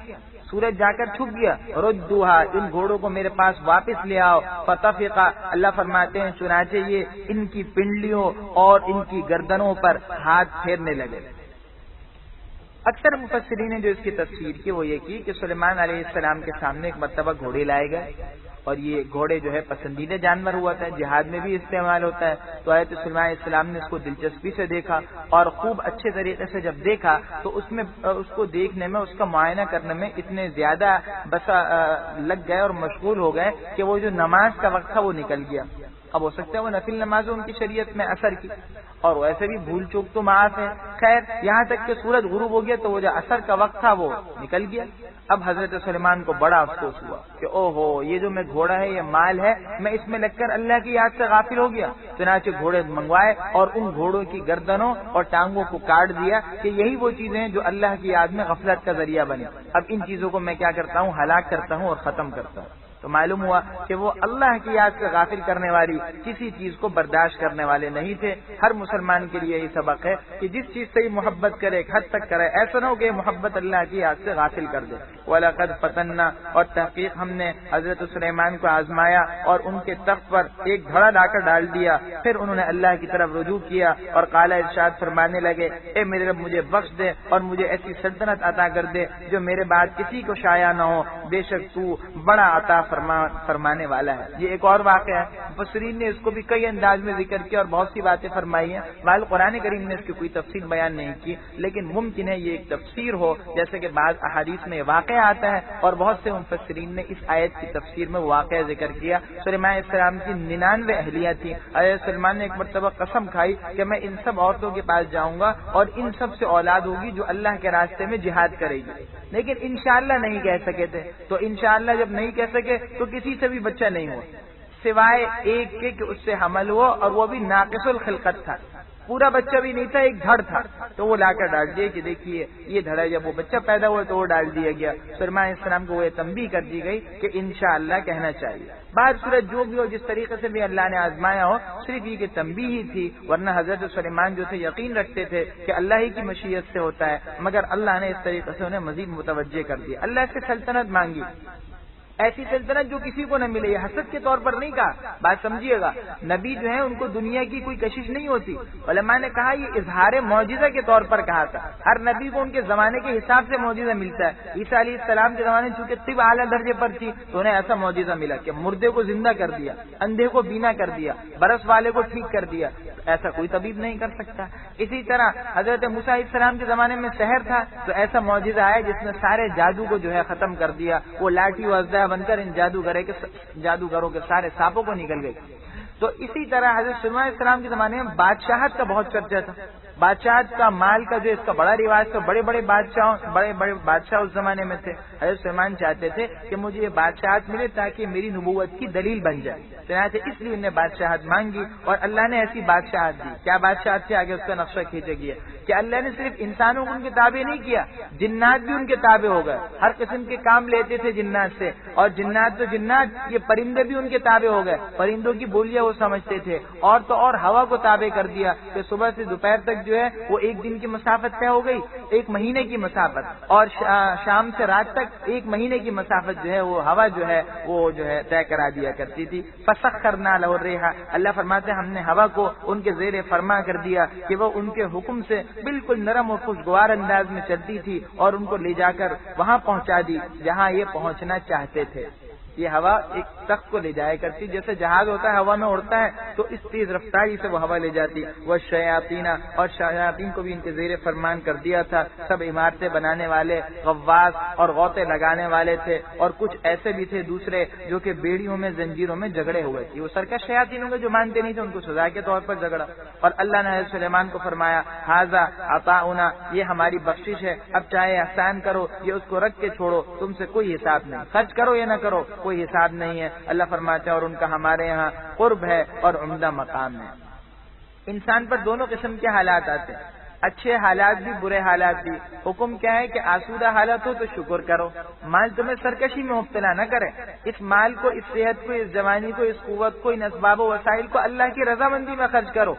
سورج جا کر چھپ گیا، ردوہا ان گھوڑوں کو میرے پاس واپس لے آؤ، فتفقا اللہ فرماتے ہیں چنانچہ یہ ان کی پنڈلیوں اور ان کی گردنوں پر ہاتھ پھیرنے لگے۔ اکثر مفسرین نے جو اس کی تفسیر کی وہ یہ کی کہ سلیمان علیہ السلام کے سامنے ایک مرتبہ گھوڑے لائے گئے، اور یہ گھوڑے جو ہے پسندیدہ جانور ہوا تھا، جہاد میں بھی استعمال ہوتا ہے، تو حضرت سلیمان علیہ السلام نے اس کو دلچسپی سے دیکھا اور خوب اچھے طریقے سے جب دیکھا تو اس کو دیکھنے میں، اس کا معائنہ کرنے میں اتنے زیادہ لگ گئے اور مشغول ہو گئے کہ وہ جو نماز کا وقت تھا وہ نکل گیا۔ اب ہو سکتا ہے وہ نفل نماز ان کی شریعت میں اثر کی، اور ویسے بھی بھول چوک تو معاف ہے، خیر یہاں تک کہ سورج غروب ہو گیا تو وہ جو اثر کا وقت تھا وہ نکل گیا۔ اب حضرت سلیمان کو بڑا افسوس ہوا کہ او ہو، یہ جو میں گھوڑا ہے یہ مال ہے، میں اس میں لگ کر اللہ کی یاد سے غافل ہو گیا۔ چنانچہ گھوڑے منگوائے اور ان گھوڑوں کی گردنوں اور ٹانگوں کو کاٹ دیا کہ یہی وہ چیزیں ہیں جو اللہ کی یاد میں غفلت کا ذریعہ بنے۔ اب ان چیزوں کو میں کیا کرتا ہوں، ہلاک کرتا ہوں اور ختم کرتا ہوں۔ تو معلوم ہوا کہ وہ اللہ کی یاد سے غافل کرنے والی کسی چیز کو برداشت کرنے والے نہیں تھے۔ ہر مسلمان کے لیے یہ سبق ہے کہ جس چیز سے محبت کرے ایک حد تک کرے، ایسا نہ ہو کہ محبت اللہ کی یاد سے غافل کر دے۔ وَلَقَدْ فَتَنَّا اور تحقیق ہم نے حضرت سلیمان کو آزمایا اور ان کے تخت پر ایک گھڑا لا کر ڈال دیا، پھر انہوں نے اللہ کی طرف رجوع کیا اور قال ارشاد فرمانے لگے، اے میرے رب مجھے بخش دے اور مجھے ایسی سلطنت عطا کر دے جو میرے بعد کسی کو شایع نہ ہو، بے شک تو بڑا عطا فرمانے والا ہے۔ یہ ایک اور واقعہ ہے، مفسرین نے اس کو بھی کئی انداز میں ذکر کیا اور بہت سی باتیں فرمائی ہیں، بہرحال قرآن کریم نے اس کی کوئی تفصیل بیان نہیں کی، لیکن ممکن ہے یہ ایک تفسیر ہو، جیسے کہ بعض احادیث میں واقعہ آتا ہے اور بہت سے مفسرین نے اس آیت کی تفسیر میں واقعہ ذکر کیا۔ سلیمان علیہ السلام کی 99 اہلیہ تھی، حضرت سلیمان نے ایک مرتبہ قسم کھائی کہ میں ان سب عورتوں کے پاس جاؤں گا اور ان سب سے اولاد ہوگی جو اللہ کے راستے میں جہاد کرے گی، لیکن انشاءاللہ نہیں کہہ سکے تھے۔ تو انشاءاللہ جب نہیں کہہ سکے تو کسی سے بھی بچہ نہیں ہوا سوائے ایک کے کہ اس سے حمل ہوا، اور وہ بھی ناقص الخلقت تھا، پورا بچہ بھی نہیں تھا، ایک دھڑ تھا، تو وہ لا کر ڈال دیا کہ دیکھیے یہ دھڑ ہے۔ جب وہ بچہ پیدا ہوا تو وہ ڈال دیا گیا۔ سلیمان علیہ السلام کو وہ تنبیہ کر دی گئی کہ انشاءاللہ کہنا چاہیے۔ بعد صورت جو بھی ہو، جس طریقے سے بھی اللہ نے آزمایا ہو، صرف یہ کہ تنبیہ ہی تھی، ورنہ حضرت سلیمان جو تھے یقین رکھتے تھے کہ اللہ ہی کی مشیت سے ہوتا ہے، مگر اللہ نے اس طریقے سے انہیں مزید متوجہ کر دیا۔ اللہ سے سلطنت مانگی، ایسی سلطنت جو کسی کو نہ ملے، یہ حسد کے طور پر نہیں کہا، بات سمجھیے گا۔ نبی جو ہے ان کو دنیا کی کوئی کشش نہیں ہوتی، علماء نے کہا یہ اظہار معجزہ کے طور پر کہا تھا۔ ہر نبی کو ان کے زمانے کے حساب سے معجزہ ملتا ہے۔ عیسیٰ علیہ السلام کے زمانے چونکہ طب اعلیٰ درجے پر تھی تو انہیں ایسا معجزہ ملا کہ مردے کو زندہ کر دیا، اندھے کو بینا کر دیا، برس والے کو ٹھیک کر دیا، ایسا کوئی طبیب نہیں کر سکتا۔ اسی طرح حضرت موسیٰ علیہ السلام کے زمانے میں سحر تھا تو ایسا معجزہ آیا جس نے سارے جادو کو جو ہے ختم کر دیا، وہ لاٹھی و اژدہا بن کر ان جادوگروں کے سارے سانپوں کو نکل گئے۔ تو اسی طرح حضرت سلیمان علیہ السلام کے زمانے میں بادشاہت کا بہت چرچا تھا، بادشاہت کا مال کا جو اس کا بڑا رواج تھا، بڑے بڑے بادشاہ اس زمانے میں تھے۔ حضرت سلیمان چاہتے تھے کہ مجھے یہ بادشاہت ملے تاکہ میری نبوت کی دلیل بن جائے، چنانچہ اس لیے انہیں بادشاہت مانگی اور اللہ نے ایسی بادشاہت دی۔ کیا بادشاہت تھی؟ آگے اس کا نقشہ کھینچا گیا کہ اللہ نے صرف انسانوں کو ان کے تابع نہیں کیا، جنات بھی ان کے تابع ہو گئے، ہر قسم کے کام لیتے تھے جنات سے، اور جنات تو جنات، یہ پرندے بھی ان کے تابع ہو گئے، پرندوں کی بولیاں وہ سمجھتے تھے، اور تو اور ہوا کو تابع کر دیا کہ صبح سے دوپہر تک جو ہے وہ ایک دن کی مسافت طے ہو گئی، ایک مہینے کی مسافت، اور شام سے رات تک ایک مہینے کی مسافت جو ہے وہ ہوا جو ہے وہ جو ہے طے کرا دیا کرتی تھی۔ فسخرنا لہ الريح، اللہ فرماتے ہیں ہم نے ہوا کو ان کے زیر فرما کر دیا کہ وہ ان کے حکم سے بالکل نرم اور خوشگوار انداز میں چلتی تھی اور ان کو لے جا کر وہاں پہنچا دی جہاں یہ پہنچنا چاہتے تھے۔ یہ ہوا ایک تخت کو لے جایا کرتی، جیسے جہاز ہوتا ہے ہوا میں اڑتا ہے تو اس تیز رفتاری سے وہ ہوا لے جاتی۔ وہ شیاطین، اور شیاطین کو بھی ان کے زیر فرمان کر دیا تھا، سب عمارتیں بنانے والے، غواص اور غوطے لگانے والے تھے، اور کچھ ایسے بھی تھے دوسرے جو کہ بیڑیوں میں زنجیروں میں جھگڑے ہوئے تھے۔ وہ سرکش شیاطینوں کے جو مانتے نہیں تھے ان کو سزا کے طور پر جھگڑا، اور اللہ نے حضرت سلیمان کو فرمایا ھذا عطاؤنا، یہ ہماری بخشش ہے، اب چاہے احسان کرو یا اس کو رکھ کے چھوڑو، تم سے کوئی حساب نہیں، خرچ کرو یا نہ کرو، کوئی حساب نہیں ہے. اللہ فرماتے ہیں اور ان کا ہمارے یہاں قرب ہے اور عمدہ مقام ہے. انسان پر دونوں قسم کے حالات آتے ہیں، اچھے حالات بھی برے حالات بھی. حکم کیا ہے کہ آسودہ حالت ہو تو شکر کرو، مال تمہیں سرکشی میں مبتلا نہ کرے. اس مال کو، اس صحت کو، اس جوانی کو، اس قوت کو، ان اسباب و وسائل کو اللہ کی رضامندی میں خرچ کرو.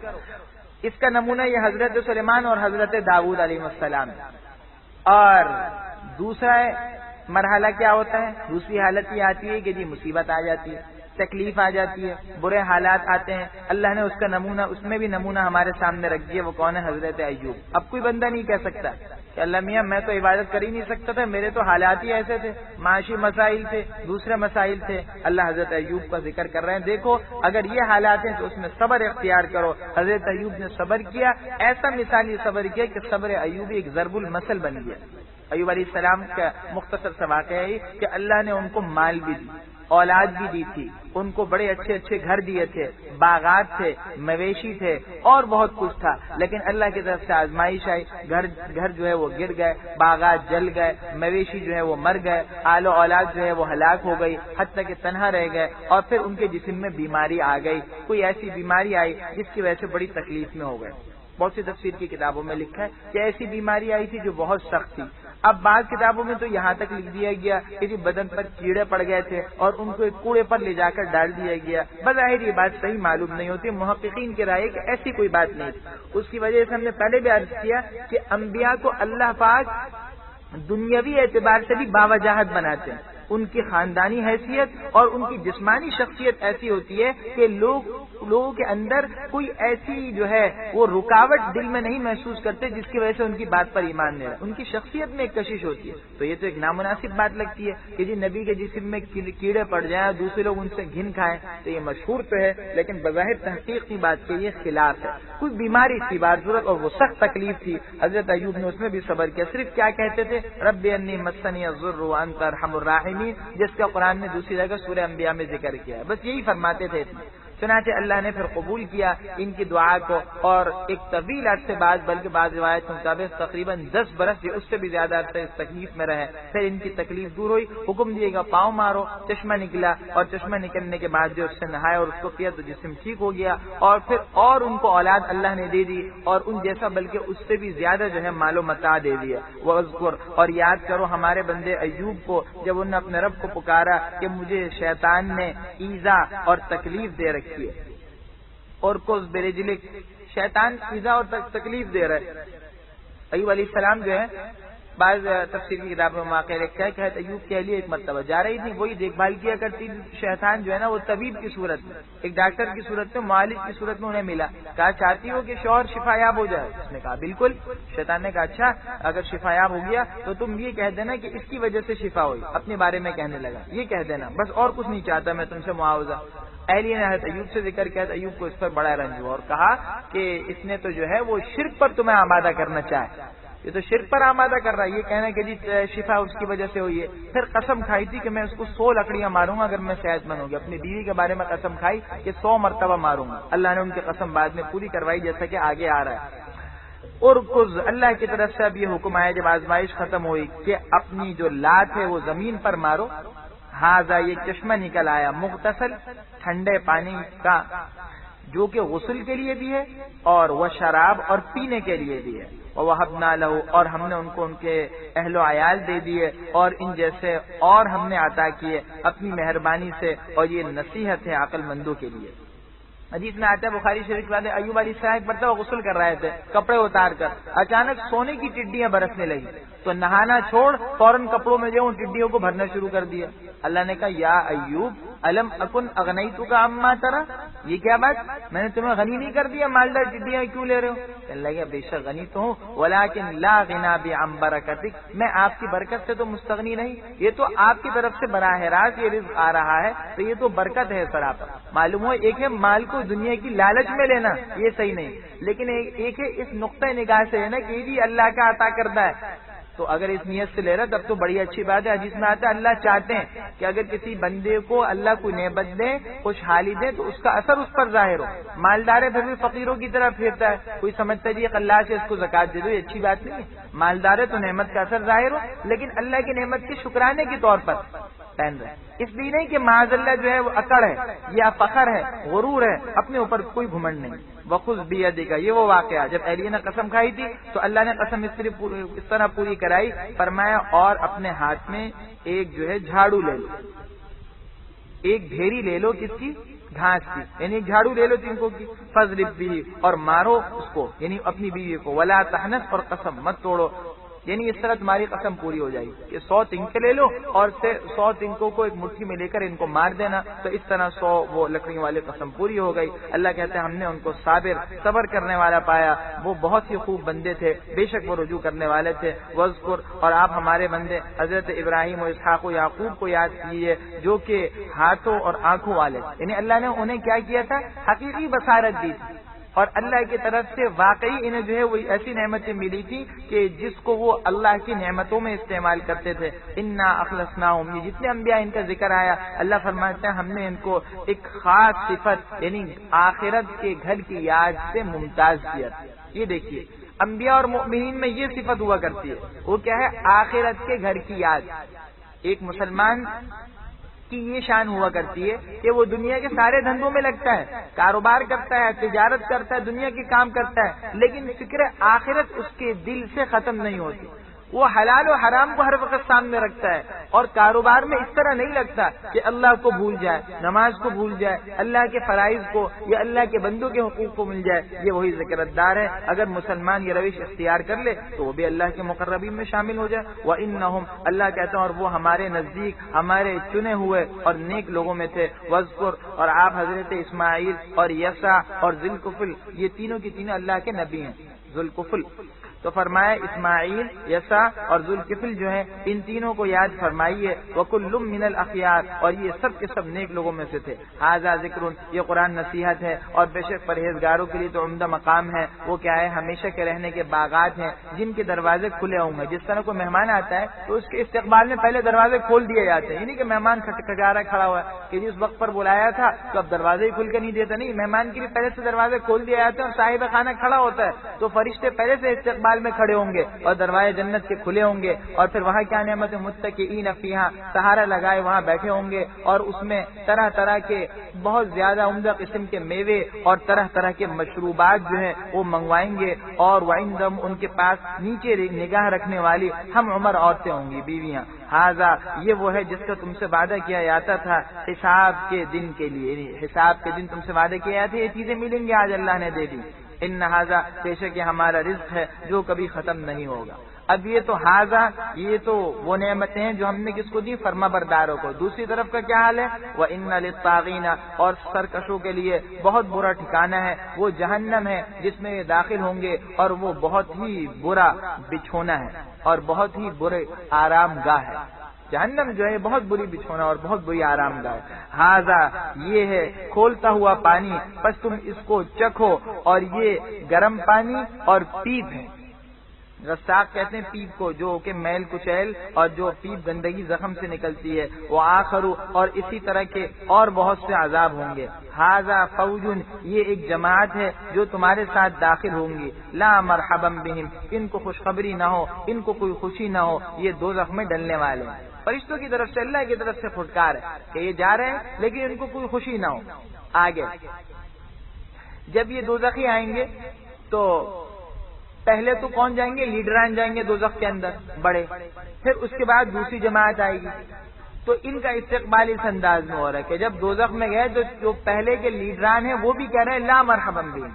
اس کا نمونہ یہ حضرت سلیمان اور حضرت داؤد علیہ السلام ہے. اور دوسرا مرحلہ کیا ہوتا ہے؟ دوسری حالت یہ آتی ہے کہ جی مصیبت آ جاتی ہے، تکلیف آ جاتی ہے، برے حالات آتے ہیں. اللہ نے اس کا نمونہ، اس میں بھی نمونہ ہمارے سامنے رکھ دیا. وہ کون ہے؟ حضرت ایوب. اب کوئی بندہ نہیں کہہ سکتا کہ اللہ میاں میں تو عبادت کر ہی نہیں سکتا تھا، میرے تو حالات ہی ایسے تھے، معاشی مسائل تھے، دوسرے مسائل تھے. اللہ حضرت ایوب کا ذکر کر رہے ہیں. دیکھو اگر یہ حالات ہیں تو اس میں صبر اختیار کرو. حضرت ایوب نے صبر کیا، ایسا مثالی صبر کیا کہ صبر ایوبی ایک ضرب المثل بن گیا. ایوب علیہ السلام کا مختصر سا واقعہ ہے کہ اللہ نے ان کو مال بھی دی، اولاد بھی دی تھی، ان کو بڑے اچھے اچھے گھر دیے تھے، باغات تھے، مویشی تھے اور بہت کچھ تھا. لیکن اللہ کی طرف سے آزمائش آئی، گھر جو ہے وہ گر گئے، باغات جل گئے، مویشی جو ہے وہ مر گئے، آل و اولاد جو ہے وہ ہلاک ہو گئی، حتیٰ کہ تنہا رہ گئے. اور پھر ان کے جسم میں بیماری آ گئی، کوئی ایسی بیماری آئی جس کی وجہ سے بڑی تکلیف میں ہو گئے. بہت سی تفسیر کی کتابوں میں لکھا ہے کہ ایسی بیماری آئی تھی جو بہت سخت تھی. اب بعض کتابوں میں تو یہاں تک لکھ دیا گیا کہ جی بدن پر کیڑے پڑ گئے تھے اور ان کو ایک کوڑے پر لے جا کر ڈال دیا گیا. بظاہر یہ بات صحیح معلوم نہیں ہوتی، محققین کی رائے کہ ایسی کوئی بات نہیں تھی. اس کی وجہ سے ہم نے پہلے بھی عرض کیا کہ انبیاء کو اللہ پاک دنیاوی اعتبار سے بھی باوجاہت بناتے ہیں. ان کی خاندانی حیثیت اور ان کی جسمانی شخصیت ایسی ہوتی ہے کہ لوگوں کے اندر کوئی ایسی جو ہے وہ رکاوٹ دل میں نہیں محسوس کرتے جس کی وجہ سے ان کی بات پر ایمان نہیں رہا. ان کی شخصیت میں ایک کشش ہوتی ہے. تو یہ تو ایک نامناسب بات لگتی ہے کہ جی نبی کے جسم میں کیڑے پڑ جائیں اور دوسرے لوگ ان سے گھن کھائیں. تو یہ مشہور تو ہے لیکن بظاہر تحقیق کی بات کے یہ خلاف ہے. کوئی بیماری تھی بارضورت اور وہ سخت تکلیف تھی. حضرت ایوب نے اس میں بھی صبر کیا. صرف کیا کہتے تھے؟ رب انی مسنی الضر وانت ارحم الراحمین، جس کا قرآن نے دوسری جگہ سورہ انبیاء میں ذکر کیا ہے. بس یہی فرماتے تھے. چنانچہ اللہ نے پھر قبول کیا ان کی دعا کو اور ایک طویل عرصے بعد، بلکہ بعض روایت کے مطابق تقریباً 10 برس اس سے بھی زیادہ عرصے اس تکلیف میں رہے. پھر ان کی تکلیف دور ہوئی، حکم دیے گا پاؤں مارو، چشمہ نکلا اور چشمہ نکلنے کے بعد جو اس سے نہایا اور اس کو پیا تو جسم ٹھیک ہو گیا. اور پھر اور ان کو اولاد اللہ نے دے دی اور ان جیسا بلکہ اس سے بھی زیادہ جو ہے مال و متاع دے دیا. واذکر، اور یاد کرو ہمارے بندے ایوب کو جب انہوں نے اپنے رب کو پکارا کہ مجھے شیطان نے ایذا اور تکلیف دے رکھی ہے. اور کوز برجلک، شیطان ایذا اور تکلیف دے رہے. ایوب علیہ السلام جو ہے بعض تفسیر کی کتابوں میں واقع لکھا ہے کہ ایوب کے لیے ایک مرتبہ جا رہی تھی، وہی دیکھ بھال کیا کرتی تھی. شیطان جو ہے نا وہ طبیب کی صورت میں، ایک ڈاکٹر کی صورت میں، معالج کی صورت میں انہیں ملا. کہا چاہتی ہو کہ شوہر شفا یاب ہو جائے؟ اس نے کہا بالکل. شیطان نے کہا اچھا اگر شفا یاب ہو گیا تو تم یہ کہہ دینا کہ اس کی وجہ سے شفا ہوئی. اپنے بارے میں کہنے لگا یہ کہہ دینا بس، اور کچھ نہیں چاہتا میں تم سے معاوضہ. اہلیہ نے حضرت ایوب سے ذکر کیا تو ایوب کو اس پر بڑا رنج ہوا اور کہا کہ اس نے تو جو ہے وہ شرک پر تمہیں آمادہ کرنا چاہے. یہ تو شرک پر آمادہ کر رہا ہے. یہ کہنا کہ جی شفا اس کی وجہ سے ہوئی ہے. پھر قسم کھائی تھی کہ میں اس کو 100 لکڑیاں ماروں گا اگر میں صحت مند ہوں گی. اپنی بیوی کے بارے میں قسم کھائی کہ 100 مرتبہ ماروں گا. اللہ نے ان کی قسم بعد میں پوری کروائی جیسا کہ آگے آ رہا ہے. اور کچھ اللہ کی طرف سے اب یہ حکم آیا جب آزمائش ختم ہوئی کہ اپنی جو لات ہے وہ زمین پر مارو. ہاذا، یہ چشمہ نکل آیا، مغتسل، ٹھنڈے پانی کا جو کہ غسل کے لیے بھی ہے اور وہ شراب اور پینے کے لیے بھی ہے. وَوَهَبْنَا لَهُ، اور ہم نے ان کو ان کے اہل و عیال دے دیے اور ان جیسے اور ہم نے عطا کیے اپنی مہربانی سے. اور یہ نصیحت ہے عقل مندوں کے لیے. حدیث میں آتا ہے بخاری شریف کے بعد ایوب علیہ السلام ایک مرتبہ غسل کر رہے تھے کپڑے اتار کر، اچانک سونے کی ٹڈیاں برسنے لگی تو نہانا چھوڑ فوراً کپڑوں میں جو ان ٹڈیوں کو بھرنا شروع کر دیا. اللہ نے کہا یا ایوب الم اکن اغنیتک عما ترى، یہ کیا بات، میں نے تمہیں غنی نہیں کر دیا، مالدار ٹڈیاں کیوں لے رہے ہو؟ کہنے لگے بے شک غنی تو ہوں ولکن لا غنا بعن برکتک، میں آپ کی برکت سے تو مستغنی نہیں، یہ تو آپ کی طرف سے براہ راست یہ رزق آ رہا ہے تو یہ تو برکت ہے سراپا. معلوم ہو ایک ہے مال کو دنیا کی لالچ میں لینا یہ صحیح نہیں، لیکن ایک ہے اس نقطۂ نگاہ سے ہے نا کہ یہ اللہ کا عطا کردہ ہے. تو اگر اس نیت سے لے رہا تب تو بڑی اچھی بات ہے. حدیث میں آتا ہے اللہ چاہتے ہیں کہ اگر کسی بندے کو اللہ کوئی نعمت دے، خوشحالی دے تو اس کا اثر اس پر ظاہر ہو. مالدار ہے پھر بھی فقیروں کی طرف پھرتا ہے، کوئی سمجھتا ہے جی اللہ سے اس کو زکات دے دو، یہ اچھی بات نہیں ہے. مالدار ہے تو نعمت کا اثر ظاہر ہو لیکن اللہ کی نعمت کے شکرانے کے طور پر. پہن رہے ہیں، اس لیے نہیں کہ معاذ اللہ جو ہے وہ اکڑ ہے یا فخر ہے، غرور ہے، اپنے اوپر کوئی گھمنڈ نہیں۔ وخذ بیدک، یہ وہ واقعہ جب اہلیہ نے قسم کھائی تھی تو اللہ نے قسم اس طرح پوری کرائی، فرمایا اور اپنے ہاتھ میں ایک جو ہے جھاڑو لے لو، ایک ڈھیری لے لو، کس کی؟ گھاس کی، یعنی ایک جھاڑو لے لو تنکوں کی، فضرب بھی، اور مارو اس کو، یعنی اپنی بیوی کو، ولا تحنث، اور قسم مت توڑو، یعنی اس طرح تمہاری قسم پوری ہو جائے گی کہ 100 تنکے لے لو اور 100 تنکوں کو ایک مٹھی میں لے کر ان کو مار دینا، تو اس طرح 100 وہ لکڑیوں والے قسم پوری ہو گئی۔ اللہ کہتے ہیں ہم نے ان کو صبر کرنے والا پایا، وہ بہت ہی خوب بندے تھے، بے شک وہ رجوع کرنے والے تھے۔ وذکر، اور آپ ہمارے بندے حضرت ابراہیم و اسحاق و یعقوب کو یاد کیجیے، جو کہ ہاتھوں اور آنکھوں والے، یعنی اللہ نے انہیں کیا کیا تھا؟ حقیقی بصارت دی تھی، اور اللہ کی طرف سے واقعی انہیں جو ہے وہ ایسی نعمتیں ملی تھی کہ جس کو وہ اللہ کی نعمتوں میں استعمال کرتے تھے۔ انا اخلصناہم، یہ جتنے انبیاء ان کا ذکر آیا، اللہ فرماتے ہیں ہم نے ان کو ایک خاص صفت یعنی آخرت کے گھر کی یاد سے ممتاز کیا تھا۔ یہ دیکھیے انبیاء اور مؤمنین میں یہ صفت ہوا کرتی ہے، وہ کیا ہے؟ آخرت کے گھر کی یاد۔ ایک مسلمان کی یہ شان ہوا کرتی ہے کہ وہ دنیا کے سارے دھندوں میں لگتا ہے، کاروبار کرتا ہے، تجارت کرتا ہے، دنیا کے کام کرتا ہے، لیکن فکر آخرت اس کے دل سے ختم نہیں ہوتی۔ وہ حلال و حرام کو ہر وقت سامنے رکھتا ہے، اور کاروبار میں اس طرح نہیں لگتا کہ اللہ کو بھول جائے، نماز کو بھول جائے، اللہ کے فرائض کو یا اللہ کے بندوں کے حقوق کو مل جائے۔ یہ وہی ذکرت دار ہے، اگر مسلمان یہ روش اختیار کر لے تو وہ بھی اللہ کے مقربین میں شامل ہو جائے۔ وَإِنَّهُمْ، اللہ کہتے ہیں اور وہ ہمارے نزدیک ہمارے چنے ہوئے اور نیک لوگوں میں تھے۔ وَاذْكُرْ، اور آپ حضرت اسماعیل اور یسع اور ذوالکفل، یہ تینوں کی تینوں اللہ کے نبی ہیں۔ ذوالکفل تو فرمایا اسماعیل، یسع اور ذوالکفل جو ہیں ان تینوں کو یاد فرمائیے۔ وَكُلٌّ مِّنَ الْأَخْيَارِ، اور یہ سب کے سب نیک لوگوں میں سے تھے۔ ھذا ذکر، یہ قرآن نصیحت ہے، اور بے شک پرہیزگاروں کے لیے تو عمدہ مقام ہے۔ وہ کیا ہے؟ ہمیشہ کے رہنے کے باغات ہیں جن کے دروازے کھلے ہوں گے۔ جس طرح کوئی مہمان آتا ہے تو اس کے استقبال میں پہلے دروازے کھول دیے جاتے ہیں، یعنی کہ مہمان کھٹکھٹا کھڑا ہوا ہے کہ جس وقت پر بلایا تھا تو اب دروازے ہی کھل کے نہیں دیتا، نہیں، مہمان کے لیے پہلے سے دروازے کھول دیے جاتے ہیں، اور صاحب خانہ کھڑا ہوتا ہے تو فرشتے پہلے سے استقبال میں کھڑے ہوں گے اور دروازے جنت کے کھلے ہوں گے، اور پھر وہاں کیا نعمت ہے؟ متکئین فیہا، سہارا لگائے وہاں بیٹھے ہوں گے، اور اس میں طرح طرح کے بہت زیادہ عمدہ قسم کے میوے اور طرح طرح کے مشروبات جو ہیں وہ منگوائیں گے، اور وعندہم، ان کے پاس نیچے نگاہ رکھنے والی ہم عمر عورتیں ہوں گی، بیویاں۔ ھذا، یہ وہ ہے جس کا تم سے وعدہ کیا جاتا تھا حساب کے دن کے لیے، یعنی حساب کے دن تم سے وعدہ کیا جاتا ہے، یہ چیزیں ملیں گی، آج اللہ نے دے دی۔ ان ھذا، بے شک یہ ہمارا رزق ہے جو کبھی ختم نہیں ہوگا۔ اب یہ تو ھذا، یہ تو وہ نعمتیں ہیں جو ہم نے کس کو دی؟ فرما برداروں کو۔ دوسری طرف کا کیا حال ہے؟ وَإِنَّ لِلطَّاغِينَ، اور سرکشوں کے لیے بہت برا ٹھکانہ ہے، وہ جہنم ہے جس میں یہ داخل ہوں گے، اور وہ بہت ہی برا بچھونا ہے اور بہت ہی برے آرام گاہ ہے۔ جہنم جو ہے بہت بری بچھونا اور بہت بری آرام گاہ ہے۔ ھذا، یہ ہے کھولتا ہوا پانی، بس تم اس کو چکھو، اور یہ گرم پانی اور پیپ ہے۔ رساق کہتے ہیں پیپ کو، جو کہ میل کچیل اور جو پیپ گندگی زخم سے نکلتی ہے۔ وہ آخرو، اور اسی طرح کے اور بہت سے عذاب ہوں گے۔ ھذا فوج، یہ ایک جماعت ہے جو تمہارے ساتھ داخل ہوں گی۔ لا مرحبا بہم، ان کو خوشخبری نہ ہو، ان کو کوئی خوشی نہ ہو، یہ دوزخ میں ڈلنے والے ہیں۔ فرشتوں کی طرف سے، اللہ کی طرف سے پھٹکار ہے کہ یہ جا رہے ہیں لیکن ان کو کوئی خوشی نہ ہو۔ آگے جب یہ دوزخی آئیں گے تو پہلے تو کون جائیں گے؟ لیڈران جائیں گے دوزخ کے اندر بڑے، پھر اس کے بعد دوسری جماعت آئے گی۔ تو ان کا استقبال اس انداز میں ہو رہا ہے کہ جب دوزخ میں گئے تو جو پہلے کے لیڈران ہیں وہ بھی کہہ رہے ہیں لا مرحبا بہم،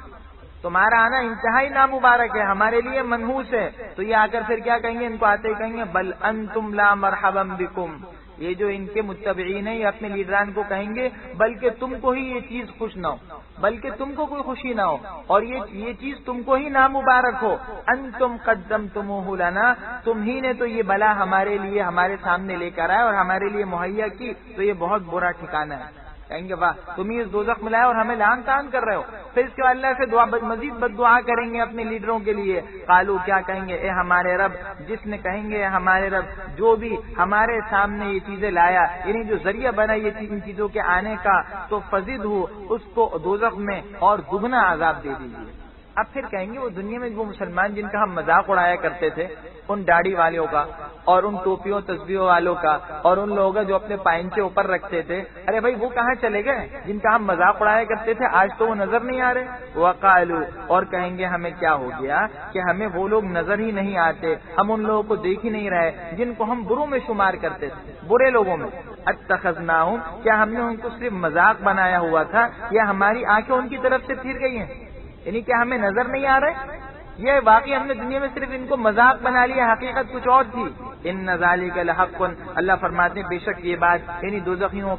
تمہارا آنا انتہائی نامبارک ہے، ہمارے لیے منحوس ہے۔ تو یہ آ کر پھر کیا کہیں گے؟ ان کو آتے ہی کہیں گے بل انتم لا مرحبا بکم، یہ جو ان کے متبعین ہیں یہ اپنے لیڈران کو کہیں گے بلکہ تم کو ہی یہ چیز خوش نہ ہو، بلکہ تم کو کوئی خوشی نہ ہو، اور یہ چیز تم کو ہی نامبارک ہو۔ انتم قدمتموہ لنا، تم ہی نے تو یہ بلا ہمارے لیے ہمارے سامنے لے کر آئے اور ہمارے لیے مہیا کی، تو یہ بہت برا ٹھکانہ ہے۔ کہیں گے واہ، تم ہی اس دوزخ میں لائے اور ہمیں لعان تان کر رہے ہو۔ پھر اس کے بعد اللہ سے مزید بد دعا کریں گے اپنے لیڈروں کے لیے۔ قالو، کیا کہیں گے؟ اے ہمارے رب، جس نے کہیں گے ہمارے رب جو بھی ہمارے سامنے یہ چیزیں لایا، یعنی جو ذریعہ بنا یہ ان چیزوں کے آنے کا، تو فزد ہو، اس کو دوزخ میں اور دگنا عذاب دے دیجیے۔ اب پھر کہیں گے وہ دنیا میں وہ مسلمان جن کا ہم مذاق اڑایا کرتے تھے، ان داڑھی والوں کا اور ان ٹوپیوں تسبیحوں والوں کا اور ان لوگوں جو اپنے پائنچے اوپر رکھتے تھے، ارے بھائی وہ کہاں چلے گئے جن کا ہم مذاق اڑایا کرتے تھے؟ آج تو وہ نظر نہیں آ رہے۔ وقالو، اور کہیں گے ہمیں کیا ہو گیا کہ ہمیں وہ لوگ نظر ہی نہیں آتے، ہم ان لوگوں کو دیکھ ہی نہیں رہے جن کو ہم بروں میں شمار کرتے تھے، برے لوگوں میں۔ اتخذناہم، کیا ہم نے ان کو صرف مذاق بنایا ہوا تھا یا ہماری آنکھیں ان کی طرف سے پھر گئی ہیں؟ یعنی کیا ہمیں نظر نہیں آ رہے؟ یہ واقعی ہم نے دنیا میں صرف ان کو مذاق بنا لیا، حقیقت کچھ اور تھی۔ ان ذالک لحق، اللہ فرماتے ہیں بے شک یہ بات یعنی دوزخیوں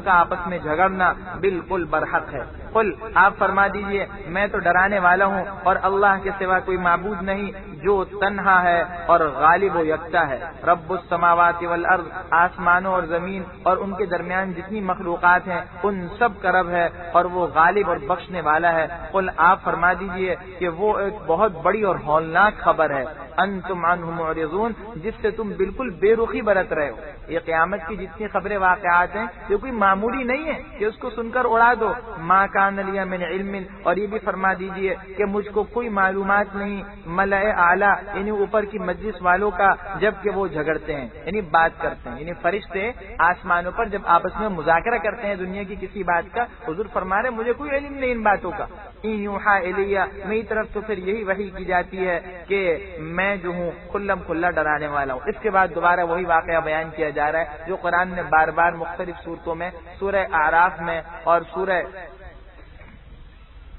کا آپس میں جھگڑنا بالکل برحق ہے۔ قل، آپ فرما دیجئے میں تو ڈرانے والا ہوں اور اللہ کے سوا کوئی معبود نہیں جو تنہا ہے اور غالب و یکتا ہے۔ رب السماوات والارض، آسمانوں اور زمین اور ان کے درمیان جتنی مخلوقات ہیں ان سب کا رب ہے اور وہ غالب اور بخشنے والا ہے۔ قل، آپ فرما دیجئے کہ وہ ایک بہت بڑی اور ہولناک خبر ہے، انتم عنہ معرضون، جس سے تم بالکل بے رخی برت رہے ہو۔ یہ قیامت کی جتنی خبریں واقعات ہیں یہ کوئی معمولی نہیں ہے کہ اس کو سن کر اڑا دو۔ ما کان لی من علم، اور یہ بھی فرما دیجئے کہ مجھ کو کوئی معلومات نہیں ملأ اعلی، یعنی اوپر کی مجلس والوں کا، جب کہ وہ جھگڑتے ہیں یعنی بات کرتے ہیں، یعنی فرشتے آسمانوں پر جب آپس میں مذاکرہ کرتے ہیں دنیا کی کسی بات کا، حضور فرما رہے مجھے کوئی علم نہیں ان باتوں کا۔ ان یوحا الی، میری طرف تو پھر یہی وحی کی جاتی ہے کہ میں جو ہوں کھلم کھلا ڈرانے والا ہوں۔ اس کے بعد دوبارہ وہی واقعہ بیان کیا جا رہا ہے جو قرآن نے بار بار مختلف صورتوں میں، سورہ اعراف میں اور سورہ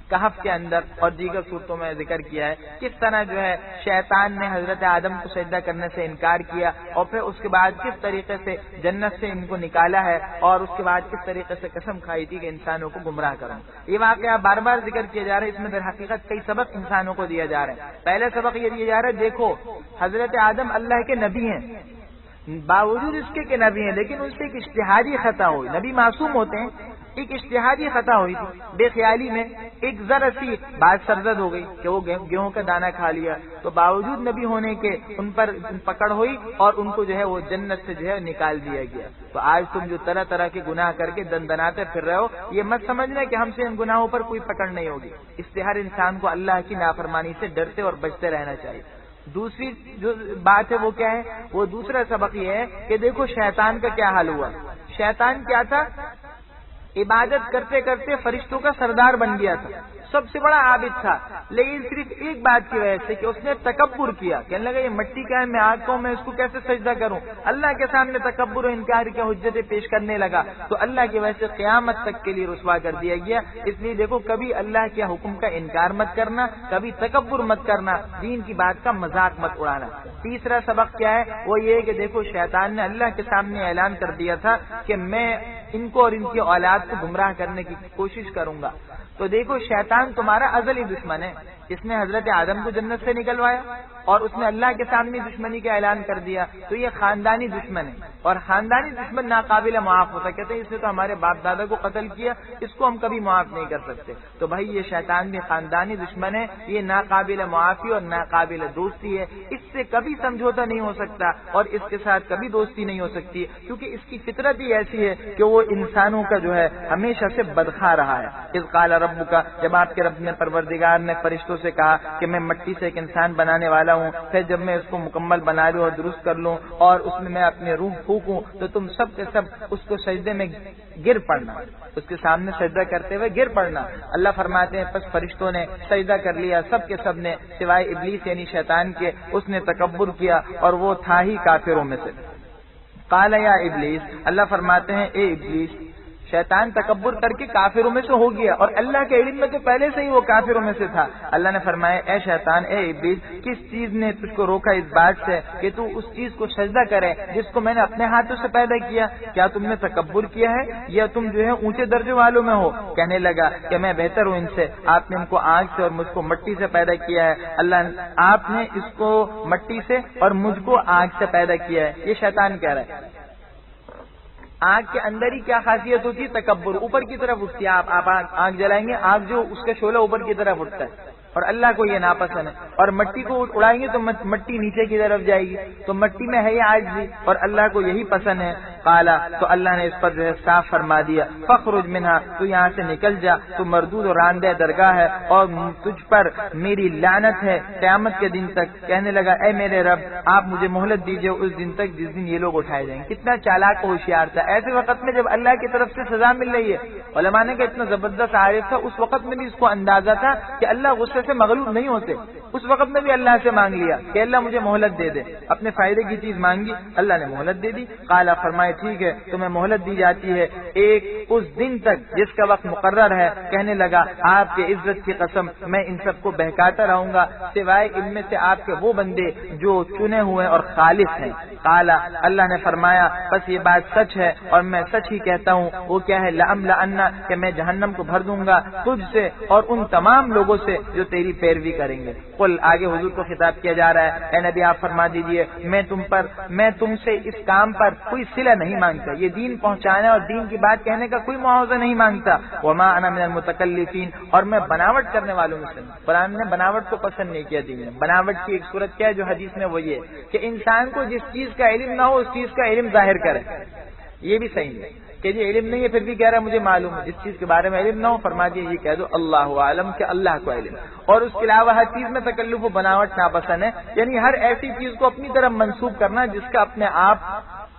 کہف کے اندر اور دیگر صورتوں میں ذکر کیا ہے، کس طرح جو ہے شیطان نے حضرت آدم کو سجدہ کرنے سے انکار کیا اور پھر اس کے بعد کس طریقے سے جنت سے ان کو نکالا ہے اور اس کے بعد کس طریقے سے قسم کھائی تھی کہ انسانوں کو گمراہ کروں۔ یہ واقعہ بار بار ذکر کیا جا رہا ہے، اس میں در حقیقت کئی سبق انسانوں کو دیا جا رہا ہے۔ پہلے سبق یہ دیا جا رہا ہے، دیکھو حضرت آدم اللہ کے نبی ہیں، باوجود اس کے کہ نبی ہیں لیکن ان سے ایک اشتہاری خطا ہوئی، نبی معصوم ہوتے ہیں، ایک اشتہاری خطا ہوئی تھی، بے خیالی میں ایک ذرا سی بات سرزد ہو گئی کہ وہ گیہوں کا دانہ کھا لیا، تو باوجود نبی ہونے کے ان پر پکڑ ہوئی اور ان کو جو ہے وہ جنت سے جو ہے نکال دیا گیا۔ تو آج تم جو طرح طرح کے گناہ کر کے دندناتے پھر رہے ہو، یہ مت سمجھنا کہ ہم سے ان گناہوں پر کوئی پکڑ نہیں ہوگی، اس سے ہر انسان کو اللہ کی نافرمانی سے ڈرتے اور بچتے رہنا چاہیے۔ دوسری جو بات ہے وہ کیا ہے، وہ دوسرا سبق یہ ہے کہ دیکھو شیطان کا کیا حال ہوا۔ شیطان کیا تھا؟ عبادت کرتے کرتے فرشتوں کا سردار بن گیا تھا، سب سے بڑا عابد تھا، لیکن صرف ایک بات کی وجہ سے کہ اس نے تکبر کیا، کہنے لگا یہ مٹی کا ہے، میں آگ کا ہوں، میں اس کو کیسے سجدہ کروں، اللہ کے سامنے تکبر و انکار کیا، حجتیں پیش کرنے لگا، تو اللہ کی وجہ سے قیامت تک کے لیے رسوا کر دیا گیا۔ اس لیے دیکھو کبھی اللہ کے حکم کا انکار مت کرنا، کبھی تکبر مت کرنا، دین کی بات کا مذاق مت اڑانا۔ تیسرا سبق کیا ہے، وہ یہ کہ دیکھو شیطان نے اللہ کے سامنے اعلان کر دیا تھا کہ میں ان کو اور ان کی اولاد کو گمراہ کرنے کی کوشش کروں گا۔ تو دیکھو شیطان تمہارا ازلی دشمن ہے، اس نے حضرت آدم کو جنت سے نکلوایا اور اس نے اللہ کے سامنے دشمنی کا اعلان کر دیا، تو یہ خاندانی دشمن ہے اور خاندانی دشمن ناقابل معاف ہوتا، کہتے ہیں اس نے تو ہمارے باپ دادا کو قتل کیا، اس کو ہم کبھی معاف نہیں کر سکتے۔ تو بھائی یہ شیطان بھی خاندانی دشمن ہے، یہ ناقابل معافی اور ناقابل دوستی ہے، اس سے کبھی سمجھوتا نہیں ہو سکتا اور اس کے ساتھ کبھی دوستی نہیں ہو سکتی، کیونکہ اس کی فطرت ہی ایسی ہے کہ وہ انسانوں کا جو ہے ہمیشہ سے بدخواہ رہا ہے۔ اذ قال ربک، جب آپ کے رب نے پروردگار نے فرشتوں سے کہا کہ میں مٹی سے ایک انسان بنانے والا ہوں، پھر جب میں اس کو مکمل بنا لوں اور درست کر لوں اور اس میں اپنے روح پھونکوں تو تم سب کے سب اس کو سجدے میں گر پڑنا، اس کے سامنے سجدہ کرتے ہوئے گر پڑنا۔ اللہ فرماتے ہیں پس فرشتوں نے سجدہ کر لیا، سب کے سب نے سوائے ابلیس یعنی شیطان کے، اس نے تکبر کیا اور وہ تھا ہی کافروں میں سے۔ قال یا ابلیس، اللہ فرماتے ہیں اے ابلیس، شیطان تکبر کر کے کافروں میں سے ہو گیا اور اللہ کے علم میں تو پہلے سے ہی وہ کافروں میں سے تھا۔ اللہ نے فرمایا اے شیطان، اے ابلیس، کس چیز نے تجھ کو روکا اس بات سے کہ تو اس چیز کو سجدہ کرے جس کو میں نے اپنے ہاتھوں سے پیدا کیا؟ کیا تم نے تکبر کیا ہے یا تم جو ہے اونچے درجے والوں میں ہو؟ کہنے لگا کہ میں بہتر ہوں ان سے، آپ نے ان کو آگ سے اور مجھ کو مٹی سے پیدا کیا ہے، اللہ آپ نے اس کو مٹی سے اور مجھ کو آگ سے پیدا کیا ہے۔ یہ شیطان کہہ رہا ہے۔ آگ کے اندر ہی کیا خاصیت ہوتی ہے؟ تکبر، اوپر کی طرف اٹھتی ہے۔ آپ آگ جلائیں گے، آگ جو اس کا شعلہ اوپر کی طرف اٹھتا ہے اور اللہ کو یہ ناپسند ہے، اور مٹی کو اڑائیں گے تو مٹی نیچے کی طرف جائے گی، تو مٹی میں ہے یہ آج بھی اور اللہ کو یہی پسند ہے۔ قالا تو اللہ نے اس پر صاف فرما دیا فخرج منہا تو یہاں سے نکل جا تو مردود اور راندہ درگاہ ہے اور تجھ پر میری لعنت ہے قیامت کے دن تک. کہنے لگا اے میرے رب آپ مجھے مہلت دیجئے اس دن تک جس دن یہ لوگ اٹھائے جائیں. کتنا چالاک و ہوشیار تھا. ایسے وقت میں جب اللہ کی طرف سے سزا مل رہی ہے, علماء نے کہا اتنا زبردست عارف تھا, اس وقت میں بھی اس کو اندازہ تھا کہ اللہ غصے سے مغلوب نہیں ہوتے. اس وقت میں بھی اللہ سے مانگ لیا کہ اللہ مجھے مہلت دے دے, اپنے فائدے کی چیز مانگی, اللہ نے مہلت دے دی. قالا فرمائے ٹھیک ہے تمہیں مہلت دی جاتی ہے ایک اس دن تک جس کا وقت مقرر ہے. کہنے لگا آپ کے عزت کی قسم میں ان سب کو بہکاتا رہوں گا سوائے ان میں سے آپ کے وہ بندے جو چنے ہوئے اور خالص ہیں. قالا اللہ نے فرمایا بس یہ بات سچ ہے اور میں سچ ہی کہتا ہوں. وہ کیا ہے؟ لأملأن کہ میں جہنم کو بھر دوں گا تجھ سے اور ان تمام لوگوں سے جو تیری پیروی کریں گے. قل آگے حضور کو خطاب کیا جا رہا ہے اے نبی آپ فرما دیجئے میں تم سے اس کام پر کوئی صلہ نہیں مانگتا, یہ دین پہنچانا اور دین کی بات کہنے کا کوئی معاوضہ نہیں مانگتا. وما انا من المتکلفین اور میں بناوٹ کرنے والوں میں سے. قرآن نے بناوٹ کو پسند نہیں کیا دین میں. بناوٹ کی ایک صورت کیا ہے جو حدیث میں وہ یہ کہ انسان کو جس چیز کا علم نہ ہو اس چیز کا علم ظاہر کرے. یہ بھی صحیح ہے کہ جی علم نہیں ہے پھر بھی کہہ رہا ہے مجھے معلوم ہے. جس چیز کے بارے میں علم نہ ہو فرما دیے یہ کہہ دو اللہ عالم کہ اللہ کو علم. اور اس کے علاوہ ہر چیز میں تکلف و بناوٹ ناپسند ہے, یعنی ہر ایسی چیز کو اپنی طرف منسوب کرنا جس کا اپنے آپ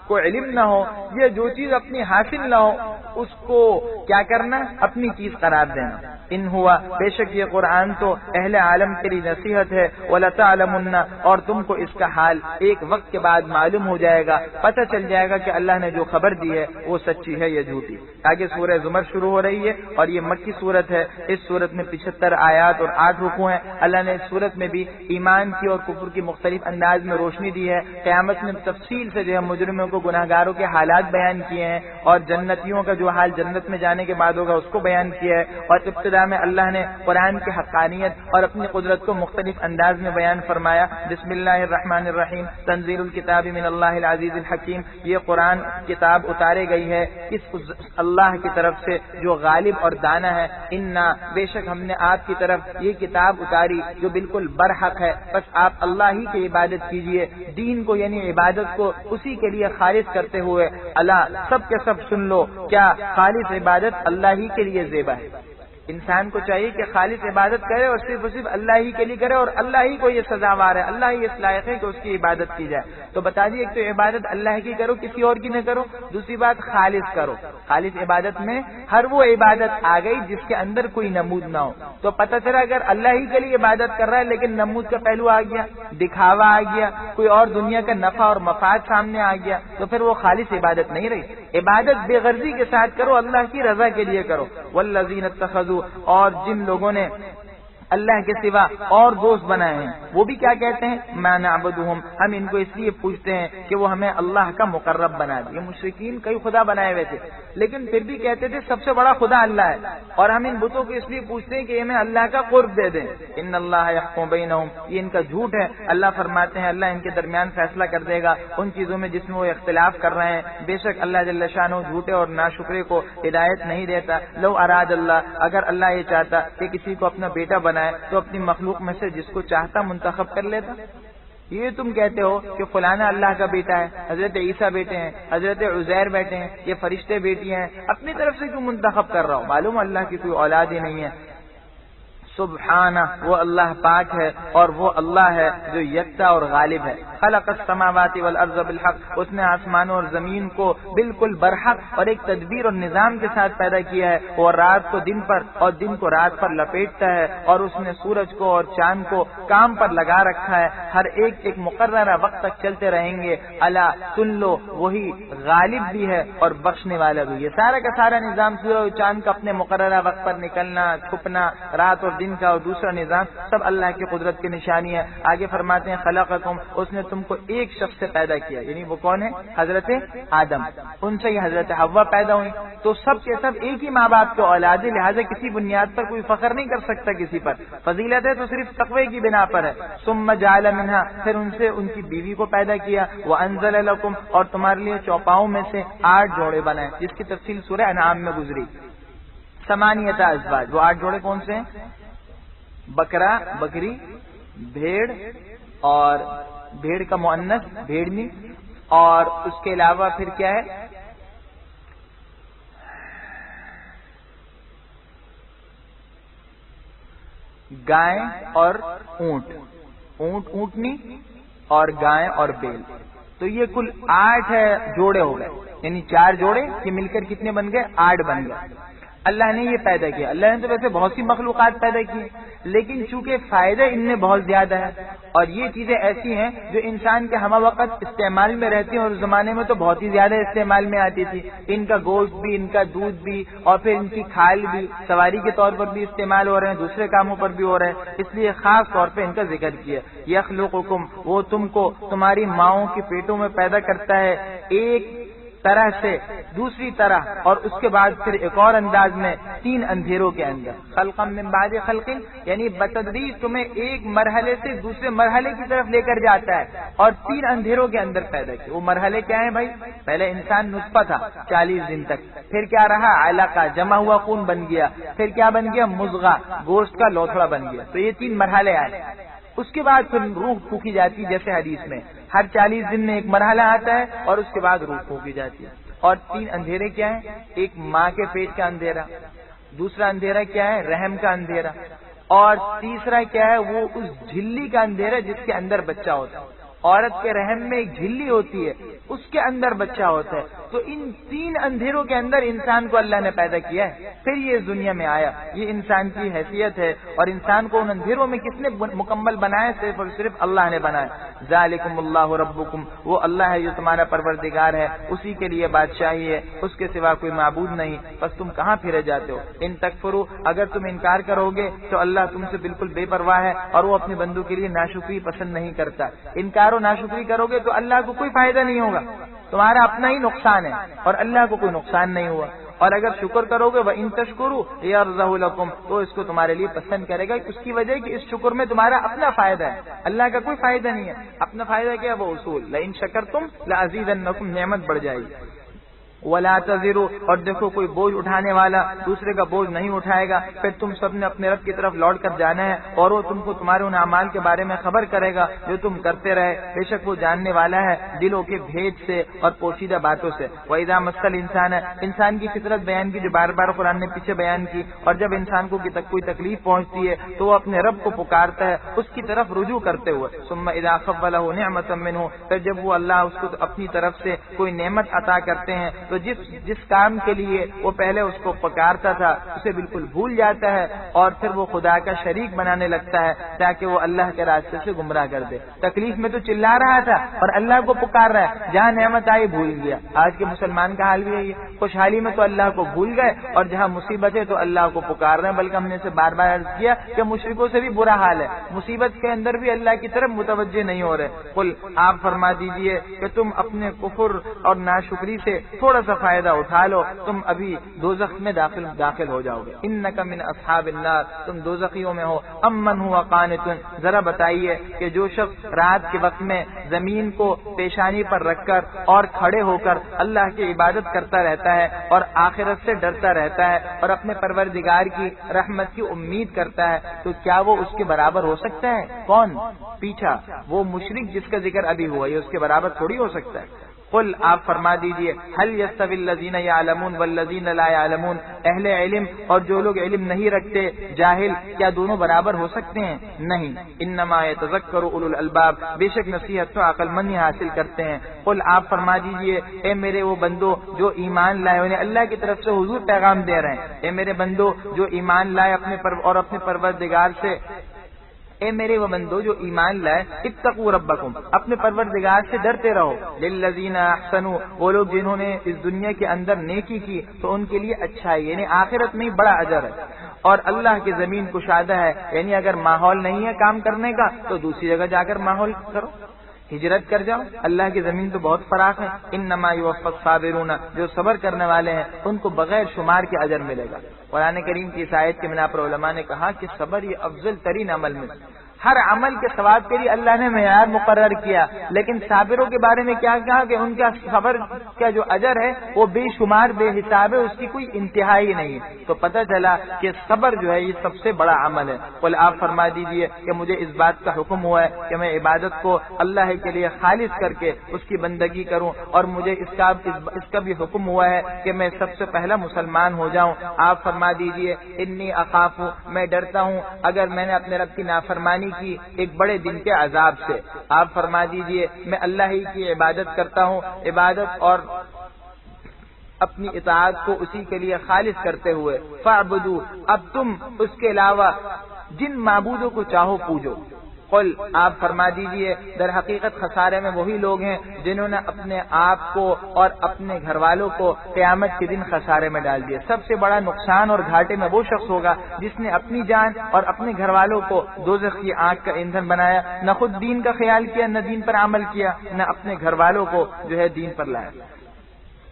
کو علم نہ ہو, یا جو چیز اپنی حاصل نہ ہو اس کو کیا کرنا اپنی چیز قرار دینا. ان ہوا بے شک یہ قرآن تو اہل عالم کے لیے نصیحت ہے. وَلَتَعْلَمُنَّ اور تم کو اس کا حال ایک وقت کے بعد معلوم ہو جائے گا, پتہ چل جائے گا کہ اللہ نے جو خبر دی ہے وہ سچی ہے یا جھوٹی. آگے سورہ زمر شروع ہو رہی ہے اور یہ مکی صورت ہے. اس صورت میں 75 آیات اور 8 رکوع ہیں. اللہ نے اس صورت میں بھی ایمان کی اور کفر کی مختلف انداز میں روشنی دی ہے. قیامت میں تفصیل سے جو ہے مجرموں کو گناہگاروں کے حالات بیان کیے ہیں اور جنتیوں کا جو حال جنت میں جانے کے بعد ہوگا اس کو بیان کیا ہے. اور ابتدا میں اللہ نے قرآن کی حقانیت اور اپنی قدرت کو مختلف انداز میں بیان فرمایا. بسم اللہ الرحمن الرحیم تنزیل الکتاب من اللہ العزیز الحکیم. یہ قرآن کتاب اتارے گئی ہے اس اللہ کی طرف سے جو غالب اور دانا ہے. انا بے شک ہم نے آپ کی طرف یہ کتاب اتاری جو بالکل برحق ہے, بس آپ اللہ ہی کی عبادت کیجئے. دین کو یعنی عبادت کو اسی کے لیے خالص کرتے ہوئے اللہ سب کے سب سن لو کیا خالص عبادت اللہ ہی کے لیے زیبا ہے. انسان کو چاہیے کہ خالص عبادت کرے اور صرف اللہ ہی کے لیے کرے اور اللہ ہی کو یہ سزاوار ہے, اللہ ہی اس لائق ہے کہ اس کی عبادت کی جائے. تو بتا دیے ایک تو عبادت اللہ کی کرو کسی اور کی نہ کرو, دوسری بات خالص کرو. خالص عبادت میں ہر وہ عبادت آ گئی جس کے اندر کوئی نمود نہ ہو. تو پتہ چلا اگر اللہ ہی کے لیے عبادت کر رہا ہے لیکن نمود کا پہلو آ گیا, دکھاوا آ گیا, کوئی اور دنیا کا نفع اور مفاد سامنے آ گیا تو پھر وہ خالص عبادت نہیں رہی. عبادت بے غرضی کے ساتھ کرو, اللہ کی رضا کے لیے کرو. والذین اتخذوا اور جن لوگوں نے اللہ کے سوا اور دوست بنائے ہیں وہ بھی کیا کہتے ہیں ما نعبدہم ہم ان کو اس لیے پوچھتے ہیں کہ وہ ہمیں اللہ کا مقرب بنا دے. مشرکین کئی خدا بنائے ہوئے تھے لیکن پھر بھی کہتے تھے سب سے بڑا خدا اللہ ہے اور ہم ان بتوں کو اس لیے پوچھتے ہیں کہ ہمیں اللہ کا قرب دے دیں. ان اللہ یحکم بینہم یہ ان کا جھوٹ ہے. اللہ فرماتے ہیں اللہ ان کے درمیان فیصلہ کر دے گا ان چیزوں میں جس میں وہ اختلاف کر رہے ہیں. بے شک اللہ جل شانہ جھوٹے اور ناشکرے کو ہدایت نہیں دیتا. لو اراد اللہ اگر اللہ یہ چاہتا کہ کسی کو اپنا بیٹا بنائے تو اپنی مخلوق میں سے جس کو چاہتا منتخب کر لیتا. یہ تم کہتے ہو کہ فلانا اللہ کا بیٹا ہے, حضرت عیسیٰ بیٹے ہیں, حضرت عزیر بیٹے ہیں, یہ فرشتے بیٹی ہیں, اپنی طرف سے کیوں منتخب کر رہا ہو؟ معلوم اللہ کی کوئی اولاد ہی نہیں ہے. سبحانہ وہ اللہ پاک ہے اور وہ اللہ ہے جو یکتا اور غالب ہے. خلق السماوات والارض بالحق اس نے آسمانوں اور زمین کو بالکل برحق اور ایک تدبیر اور نظام کے ساتھ پیدا کیا ہے. وہ رات کو دن پر اور دن کو رات پر لپیٹتا ہے اور اس نے سورج کو اور چاند کو کام پر لگا رکھا ہے. ہر ایک مقررہ وقت تک چلتے رہیں گے. الا سن لو وہی غالب بھی ہے اور بخشنے والا بھی. یہ سارا کا سارا نظام سورج اور چاند کا اپنے مقررہ وقت پر نکلنا چھپنا, رات اور دن کا اور دوسرا نظام سب اللہ کی قدرت کی نشانی ہے. آگے فرماتے ہیں خلقکم اس نے تم کو ایک شخص سے پیدا کیا, یعنی وہ کون ہے؟ حضرت آدم. ان سے ہی حضرت حوا پیدا ہوئی. تو سب کے سب ایک ہی ماں باپ کے اولاد, لہٰذا کسی بنیاد پر کوئی فخر نہیں کر سکتا کسی پر. فضیلت ہے تو صرف تقوی کی بنا پر ہے. ثم جعل منہا پھر ان سے ان کی بیوی کو پیدا کیا. وانزل لکم اور تمہارے لیے چوپاؤں میں سے 8 جوڑے بنائے جس کی تفصیل سورہ انعام میں گزری. ثمانیۃ ازواج وہ 8 جوڑے کون سے ہیں؟ بکرا, بکری, بھیڑ اور بھیڑ کا مؤنث بھیڑنی, اور اس کے علاوہ پھر کیا ہے گائے اور اونٹ، اونٹنی اور گائے اور بیل، تو یہ کل 8 جوڑے ہو گئے، یعنی 4 جوڑے یہ مل کر کتنے بن گئے؟ 8 بن گئے۔ اللہ نے یہ پیدا کیا۔ اللہ نے تو ویسے بہت سی مخلوقات پیدا کی، لیکن چونکہ فائدہ ان میں بہت زیادہ ہے اور یہ چیزیں ایسی ہیں جو انسان کے ہمہ وقت استعمال میں رہتی ہیں، اور اس زمانے میں تو بہت ہی زیادہ استعمال میں آتی تھی۔ ان کا گوشت بھی، ان کا دودھ بھی، اور پھر ان کی کھال بھی سواری کے طور پر بھی استعمال ہو رہے ہیں، دوسرے کاموں پر بھی ہو رہے ہیں، اس لیے خاص طور پہ ان کا ذکر کیا۔ یخلقکم، وہ تم کو تمہاری ماؤں کے پیٹوں میں پیدا کرتا ہے ایک طرح سے دوسری طرح، اور اس کے بعد پھر ایک اور انداز میں 3 اندھیروں کے اندر، خلقا من بعد خلق، یعنی بتدریج تمہیں ایک مرحلے سے دوسرے مرحلے کی طرف لے کر جاتا ہے، اور 3 اندھیروں کے اندر پیدا کیا۔ وہ مرحلے کیا ہیں بھائی؟ پہلے انسان نطفہ تھا 40 دن تک، پھر کیا رہا؟ علقہ، جمع ہوا خون بن گیا، پھر کیا بن گیا؟ مضغہ، گوشت کا لوتھڑا بن گیا۔ تو یہ 3 مرحلے آئے۔ اس کے بعد پھر روح پھونکی جاتی، جیسے حدیث میں ہر 40 دن میں ایک مرحلہ آتا ہے، اور اس کے بعد روح پھونکی جاتی ہے۔ اور 3 اندھیرے کیا ہیں؟ ایک ماں کے پیٹ کا اندھیرا، دوسرا اندھیرا کیا ہے؟ رحم کا اندھیرا، اور تیسرا کیا ہے؟ وہ اس جھلی کا اندھیرا جس کے اندر بچہ ہوتا ہے۔ عورت کے رحم میں ایک جھلی ہوتی ہے، اس کے اندر بچہ ہوتا ہے۔ تو ان 3 اندھیروں کے اندر انسان کو اللہ نے پیدا کیا ہے، پھر یہ اس دنیا میں آیا۔ یہ انسان کی حیثیت ہے، اور انسان کو ان اندھیروں میں کس نے مکمل بنایا؟ صرف اور صرف اللہ نے بنایا۔ ذالکم اللہ ربکم، وہ اللہ ہے جو تمہارا پروردگار ہے، اسی کے لیے بادشاہی ہے، اس کے سوا کوئی معبود نہیں، بس تم کہاں پھرے جاتے ہو؟ ان تکفروا، اگر تم انکار کرو گے تو اللہ تم سے بالکل بے پرواہ ہے، اور وہ اپنے بندوں کے لیے ناشکری پسند نہیں کرتا۔ انکار و ناشکری کرو گے تو اللہ کو کوئی فائدہ نہیں ہوگا، تمہارا اپنا ہی نقصان ہے، اور اللہ کو کوئی نقصان نہیں ہوا۔ اور اگر شکر کرو گے وَإِن تَشْكُرُوا يَرْضَهُ لَكُمْ، تو اس کو تمہارے لیے پسند کرے گا، اس کی وجہ کہ اس شکر میں تمہارا اپنا فائدہ ہے، اللہ کا کوئی فائدہ نہیں ہے۔ اپنا فائدہ کیا ہے؟ وہ اصول لَإِن شَكَرْتُمْ لَأَزِيدَنَّكُمْ، نعمت بڑھ جائے گی۔ وَلَا تَزِرُوا، اور دیکھو کوئی بوجھ اٹھانے والا دوسرے کا بوجھ نہیں اٹھائے گا، پھر تم سب نے اپنے رب کی طرف لوٹ کر جانا ہے، اور وہ تم کو تمہارے ان اعمال کے بارے میں خبر کرے گا جو تم کرتے رہے، بے شک وہ جاننے والا ہے دلوں کے بھید سے اور پوشیدہ باتوں سے۔ وَإِذَا مَسَّ الْإِنسَانَ، انسان کی فطرت بیان کی جو بار بار قرآن نے پیچھے بیان کی، اور جب انسان کو کوئی تکلیف پہنچتی ہے تو وہ اپنے رب کو پکارتا ہے اس کی طرف رجوع کرتے ہوئے۔ ثُمَّ إِذَا خَوَّلَهُ نِعْمَةً مِّنْهُ، پھر جب وہ اللہ اس کو اپنی طرف سے کوئی نعمت عطا کرتے ہیں تو جس کام کے لیے وہ پہلے اس کو پکارتا تھا اسے بالکل بھول جاتا ہے، اور پھر وہ خدا کا شریک بنانے لگتا ہے تاکہ وہ اللہ کے راستے سے گمراہ کر دے۔ تکلیف میں تو چلا رہا تھا اور اللہ کو پکار رہا ہے، جہاں نعمت آئی بھول گیا۔ آج کے مسلمان کا حال بھی ہے، خوشحالی میں تو اللہ کو بھول گئے، اور جہاں مصیبت ہے تو اللہ کو پکار رہے ہیں۔ بلکہ ہم نے اسے بار بار عرض کیا کہ مشرکوں سے بھی برا حال ہے، مصیبت کے اندر بھی اللہ کی طرف متوجہ نہیں ہو رہے۔ قل، آپ فرما دیجئے کہ تم اپنے کفر اور ناشکری سے تھوڑا سا فائدہ اٹھا لو، تم ابھی دوزخ میں داخل ہو جاؤ گے۔ انک من اصحاب النار، تم دوزخیوں میں ہو۔ امن ہوا قانت، ذرا بتائیے کہ جو شخص رات کے وقت میں زمین کو پیشانی پر رکھ کر اور کھڑے ہو کر اللہ کی عبادت کرتا رہتا ہے اور آخرت سے ڈرتا رہتا ہے اور اپنے پروردگار کی رحمت کی امید کرتا ہے، تو کیا وہ اس کے برابر ہو سکتا ہے؟ کون؟ پیچھا وہ مشرک جس کا ذکر ابھی ہوا، یہ اس کے برابر تھوڑی ہو سکتا ہے۔ قل، آپ فرما دیجئے، هل يستوي الذين يعلمون والذين لا يعلمون، اہل علم اور جو لوگ علم نہیں رکھتے جاہل، کیا دونوں برابر ہو سکتے ہیں؟ نہیں۔ انما يتذكر اولو الالباب، بے شک نصیحت تو عقل مند ہی حاصل کرتے ہیں۔ قل، آپ فرما دیجئے، اے میرے وہ بندو جو ایمان لائے، انہیں اللہ کی طرف سے حضور پیغام دے رہے ہیں، اے میرے بندو جو ایمان لائے اپنے پروردگار سے، اے میرے وہ بندو جو ایمان لائے، اتقوا ربکم، اپنے پروردگار سے ڈرتے رہو۔ للذین احسنوا، وہ لوگ جنہوں نے اس دنیا کے اندر نیکی کی تو ان کے لیے اچھائی، یعنی آخرت میں بڑا اجر ہے، اور اللہ کی زمین کشادہ ہے، یعنی اگر ماحول نہیں ہے کام کرنے کا تو دوسری جگہ جا کر ماحول کرو، ہجرت کر جاؤ، اللہ کی زمین تو بہت فراخ ہے۔ انما یوفی الصابرون، جو صبر کرنے والے ہیں ان کو بغیر شمار کے اجر ملے گا۔ قرآن کریم کی اس آیت کے بنا پر علماء نے کہا کہ صبر یہ افضل ترین عمل میں، ہر عمل کے ثواب کے لیے اللہ نے معیار مقرر کیا، لیکن صابروں کے بارے میں کیا کہا کہ ان کا صبر کا جو اجر ہے وہ بے شمار بے حساب ہے، اس کی کوئی انتہا ہی نہیں ہے۔ تو پتہ چلا کہ صبر جو ہے یہ سب سے بڑا عمل ہے۔ قل آپ فرما دیجئے کہ مجھے اس بات کا حکم ہوا ہے کہ میں عبادت کو اللہ کے لیے خالص کر کے اس کی بندگی کروں، اور مجھے اس کا بھی حکم ہوا ہے کہ میں سب سے پہلا مسلمان ہو جاؤں۔ آپ فرما دیجئے انی اخاف، میں ڈرتا ہوں اگر میں نے اپنے رب کی نافرمانی کی ایک بڑے دن کے عذاب سے۔ آپ فرما دیجئے میں اللہ ہی کی عبادت کرتا ہوں، عبادت اور اپنی اطاعت کو اسی کے لیے خالص کرتے ہوئے فاعبدوا، اب تم اس کے علاوہ جن معبودوں کو چاہو پوجو۔ قل آپ فرما دیجئے در حقیقت خسارے میں وہی لوگ ہیں جنہوں نے اپنے آپ کو اور اپنے گھر والوں کو قیامت کے دن خسارے میں ڈال دیا۔ سب سے بڑا نقصان اور گھاٹے میں وہ شخص ہوگا جس نے اپنی جان اور اپنے گھر والوں کو دوزخ کی آگ کا ایندھن بنایا، نہ خود دین کا خیال کیا، نہ دین پر عمل کیا، نہ اپنے گھر والوں کو جو ہے دین پر لایا۔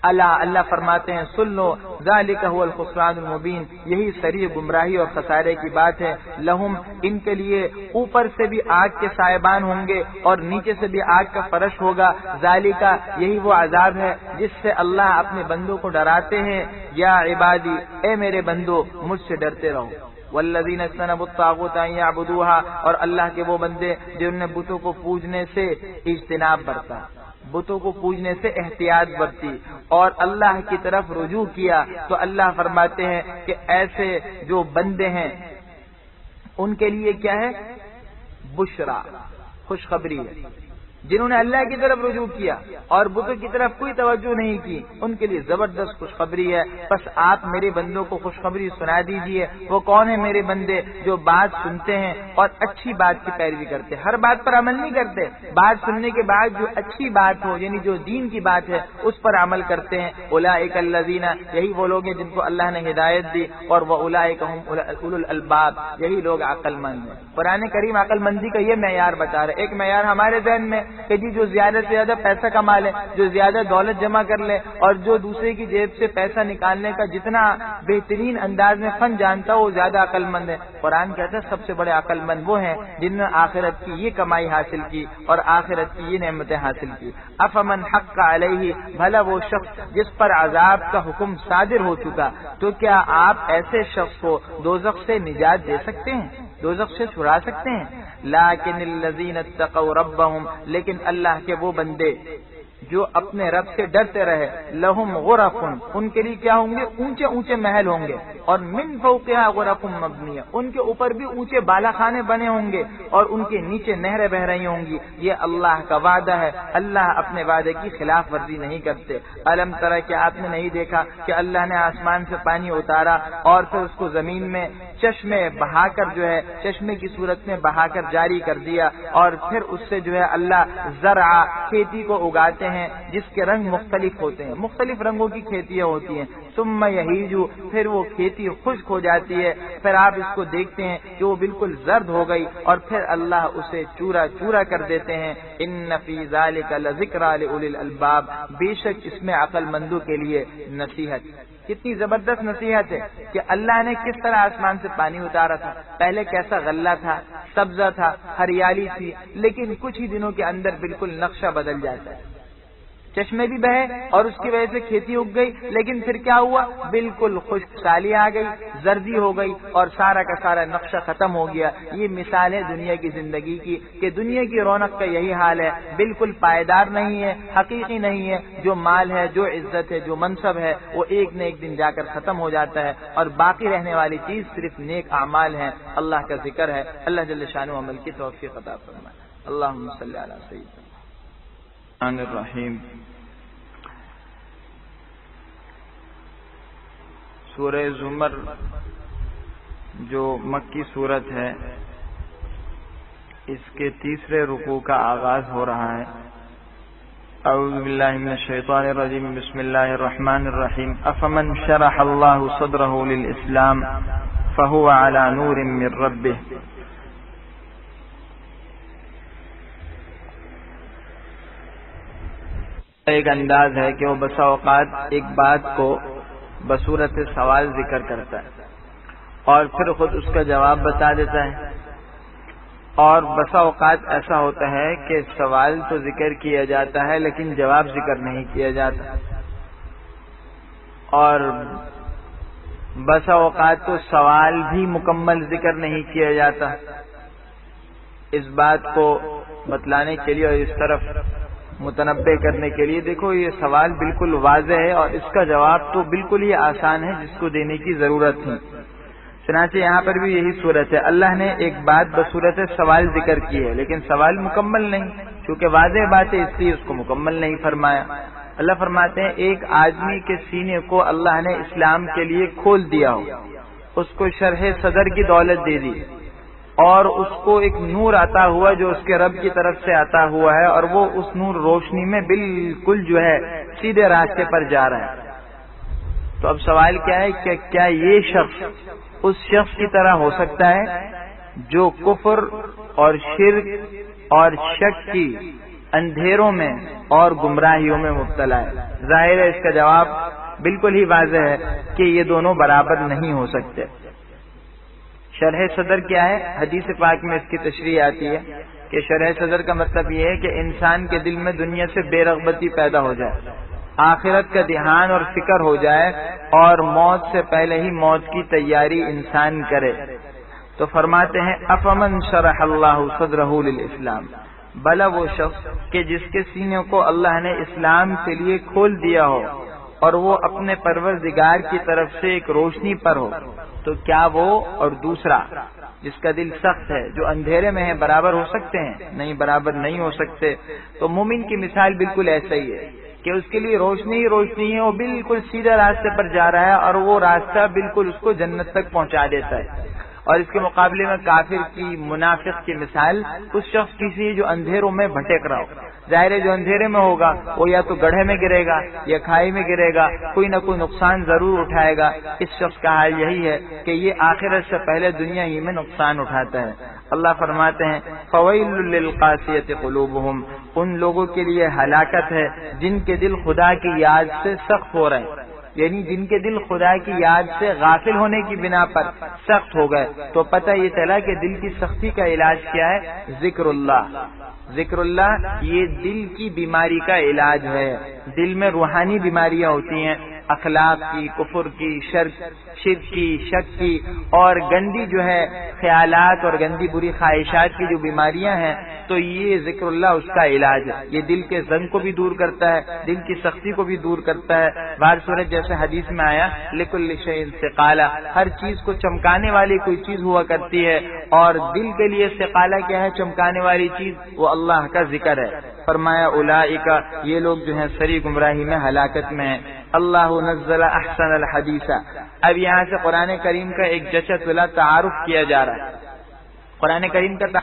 اللہ فرماتے ہیں سن لو ذالک هو الخسران المبین، یہی صریح گمراہی اور خسارے کی بات ہے۔ لہم، ان کے لیے اوپر سے بھی آگ کے سائبان ہوں گے اور نیچے سے بھی آگ کا فرش ہوگا۔ ذالک، یہی وہ عذاب ہے جس سے اللہ اپنے بندوں کو ڈراتے ہیں۔ یا عبادی، اے میرے بندو مجھ سے ڈرتے رہو۔ والذین اجتنبوا الطاغوت ان یعبدوها، اور اللہ کے وہ بندے جنہوں نے بتوں کو پوجنے سے اجتناب برتا، بتوں کو پوجنے سے احتیاط برتی اور اللہ کی طرف رجوع کیا، تو اللہ فرماتے ہیں کہ ایسے جو بندے ہیں ان کے لیے کیا ہے؟ بشرا، خوشخبری ہے۔ جنہوں نے اللہ کی طرف رجوع کیا اور بتوں کی طرف کوئی توجہ نہیں کی، ان کے لیے زبردست خوشخبری ہے۔ بس آپ میرے بندوں کو خوشخبری سنا دیجئے۔ وہ کون ہے میرے بندے؟ جو بات سنتے ہیں اور اچھی بات کی پیروی کرتے، ہر بات پر عمل نہیں کرتے، بات سننے کے بعد جو اچھی بات ہو یعنی جو دین کی بات ہے اس پر عمل کرتے ہیں۔ اولئک الذین، یہی وہ لوگ ہیں جن کو اللہ نے ہدایت دی، اور وہ اولئک ہم اولو الالباب، یہی لوگ عقل مند ہیں۔ قرآن کریم عقل مندی کا یہ معیار بتا رہا ہے۔ ایک معیار ہمارے ذہن میں کہ جی جو زیادہ سے زیادہ پیسہ کما لے، جو زیادہ دولت جمع کر لے، اور جو دوسرے کی جیب سے پیسہ نکالنے کا جتنا بہترین انداز میں فن جانتا ہو وہ زیادہ عقل مند ہے۔ قرآن کہتا ہے سب سے بڑے عقل مند وہ ہیں جنہوں نے آخرت کی یہ کمائی حاصل کی اور آخرت کی یہ نعمتیں حاصل کی۔ افمن حق علیہ، بھلا وہ شخص جس پر عذاب کا حکم صادر ہو چکا، تو کیا آپ ایسے شخص کو دوزخ سے نجات دے سکتے ہیں، دوزخ سے چھڑا سکتے ہیں؟ لیکن الذین اتقوا ربهم، لیکن اللہ کے وہ بندے جو اپنے رب سے ڈرتے رہے، لہم غرف، ان کے لیے کیا ہوں گے؟ اونچے اونچے محل ہوں گے، اور من فوقها غرف مبنیہ، ان کے اوپر بھی اونچے بالا خانے بنے ہوں گے، اور ان کے نیچے نہریں بہ رہی ہوں گی۔ یہ اللہ کا وعدہ ہے، اللہ اپنے وعدے کی خلاف ورزی نہیں کرتے۔ الم ترى، کہ آپ نے نہیں دیکھا کہ اللہ نے آسمان سے پانی اتارا اور پھر اس کو زمین میں چشمے بہا کر جو ہے چشمے کی صورت میں بہا کر جاری کر دیا، اور پھر اس سے جو ہے اللہ زرع، کھیتی کو اگاتے ہیں جس کے رنگ مختلف ہوتے ہیں، مختلف رنگوں کی کھیتیاں ہوتی ہیں۔ ثم یہیج، پھر وہ کھیتی خشک ہو جاتی ہے، پھر آپ اس کو دیکھتے ہیں کہ وہ بالکل زرد ہو گئی، اور پھر اللہ اسے چورا چورا کر دیتے ہیں۔ ان فی ذلک لذکری لاولی الالباب، بے شک اس میں عقل مندوں کے لیے نصیحت۔ کتنی زبردست نصیحت ہے کہ اللہ نے کس طرح آسمان سے پانی اتارا تھا، پہلے کیسا غلہ تھا، سبزہ تھا، ہریالی تھی، لیکن کچھ ہی دنوں کے اندر بالکل نقشہ بدل جاتا ہے۔ چشمے بھی بہے اور اس کی وجہ سے کھیتی اگ گئی، لیکن پھر کیا ہوا؟ بالکل خشک سالی آ گئی، زردی ہو گئی، اور سارا کا سارا نقشہ ختم ہو گیا۔ یہ مثال ہے دنیا کی زندگی کی کہ دنیا کی رونق کا یہی حال ہے، بالکل پائیدار نہیں ہے، حقیقی نہیں ہے۔ جو مال ہے، جو عزت ہے، جو منصب ہے، وہ ایک نہ ایک دن جا کر ختم ہو جاتا ہے، اور باقی رہنے والی چیز صرف نیک اعمال ہیں، اللہ کا ذکر ہے۔ اللہ جل شانہ عمل کی توفیق عطا فرمائے۔ اللہم صلی علی سیدنا الرحمن الرحیم۔ سورہ زمر جو مکی سورت ہے، اس کے تیسرے رکوع کا آغاز ہو رہا ہے۔ اعوذ باللہ من الشیطان الرجیم، بسم اللہ الرحمن الرحیم۔ افمن شرح اللہ صدرہ للاسلام فہو علی نور من ربہ۔ ایک انداز ہے کہ وہ بسا اوقات ایک بات کو بصورت سوال ذکر کرتا ہے اور پھر خود اس کا جواب بتا دیتا ہے، اور بسا اوقات ایسا ہوتا ہے کہ سوال تو ذکر کیا جاتا ہے لیکن جواب ذکر نہیں کیا جاتا، اور بسا اوقات تو سوال بھی مکمل ذکر نہیں کیا جاتا۔ اس بات کو بتلانے کے لیے اور اس طرف متنبہ کرنے کے لیے، دیکھو یہ سوال بالکل واضح ہے اور اس کا جواب تو بالکل ہی آسان ہے جس کو دینے کی ضرورت ہے۔ چنانچہ یہاں پر بھی یہی صورت ہے، اللہ نے ایک بات بصورت سوال ذکر کی ہے لیکن سوال مکمل نہیں، چونکہ واضح بات ہے اس لیے اس کو مکمل نہیں فرمایا۔ اللہ فرماتے ہیں ایک آدمی کے سینے کو اللہ نے اسلام کے لیے کھول دیا ہو، اس کو شرح صدر کی دولت دے دی اور اس کو ایک نور عطا ہوا جو اس کے رب کی طرف سے عطا ہوا ہے، اور وہ اس نور روشنی میں بالکل جو ہے سیدھے راستے پر جا رہا ہے۔ تو اب سوال کیا ہے کہ کیا یہ شخص اس شخص کی طرح ہو سکتا ہے جو کفر اور شرک اور شک کی اندھیروں میں اور گمراہیوں میں مبتلا ہے؟ ظاہر ہے اس کا جواب بالکل ہی واضح ہے کہ یہ دونوں برابر نہیں ہو سکتے۔ شرح صدر کیا ہے؟ حدیث پاک میں اس کی تشریح آتی ہے کہ شرح صدر کا مطلب یہ ہے کہ انسان کے دل میں دنیا سے بے رغبتی پیدا ہو جائے، آخرت کا دھیان اور فکر ہو جائے اور موت سے پہلے ہی موت کی تیاری انسان کرے۔ تو فرماتے ہیں افمن شرح اللہ صدرہ للاسلام، بھلا وہ شخص کہ جس کے سینے کو اللہ نے اسلام کے لیے کھول دیا ہو اور وہ اپنے پروردگار کی طرف سے ایک روشنی پر ہو، تو کیا وہ اور دوسرا جس کا دل سخت ہے جو اندھیرے میں ہے برابر ہو سکتے ہیں؟ نہیں، برابر نہیں ہو سکتے۔ تو مومن کی مثال بالکل ایسا ہی ہے کہ اس کے لیے روشنی ہی روشنی ہے، وہ بالکل سیدھا راستے پر جا رہا ہے اور وہ راستہ بالکل اس کو جنت تک پہنچا دیتا ہے۔ اور اس کے مقابلے میں کافر کی، منافق کی مثال اس شخص کی سی جو اندھیروں میں بھٹک رہا ہو۔ ظاہر ہے جو اندھیرے میں ہوگا وہ یا تو گڑھے میں گرے گا یا کھائی میں گرے گا، کوئی نہ کوئی نقصان ضرور اٹھائے گا۔ اس شخص کا حال یہی ہے کہ یہ آخرت سے پہلے دنیا ہی میں نقصان اٹھاتا ہے۔ اللہ فرماتے ہیں فویل للقاسیۃ قلوبہم، ان لوگوں کے لیے ہلاکت ہے جن کے دل خدا کی یاد سے سخت ہو رہے ہیں، یعنی جن کے دل خدا کی یاد سے غافل ہونے کی بنا پر سخت ہو گئے۔ تو پتہ یہ چلا کہ دل کی سختی کا علاج کیا ہے؟ ذکر اللہ۔ ذکر اللہ یہ دل کی بیماری کا علاج ہے۔ دل میں روحانی بیماریاں ہوتی ہیں، اخلاق کی، کفر کی، شرک کی، شک کی اور گندی جو ہے خیالات اور گندی بری خواہشات کی جو بیماریاں ہیں، تو یہ ذکر اللہ اس کا علاج ہے۔ یہ دل کے زنگ کو بھی دور کرتا ہے، دل کی سختی کو بھی دور کرتا ہے۔ بار صورت جیسے حدیث میں آیا لکل شیء ثقالہ، ہر چیز کو چمکانے والی کوئی چیز ہوا کرتی ہے، اور دل کے لیے ثقالہ کیا ہے؟ چمکانے والی چیز وہ اللہ کا ذکر ہے۔ فرمایا اولئک، یہ لوگ جو ہیں سری گمراہی میں، ہلاکت میں ہیں۔ اللہ نزل احسن الحدیث، اب یہاں سے قرآن کریم کا ایک جچا تلا تعارف کیا جا رہا ہے۔ قرآن کریم کا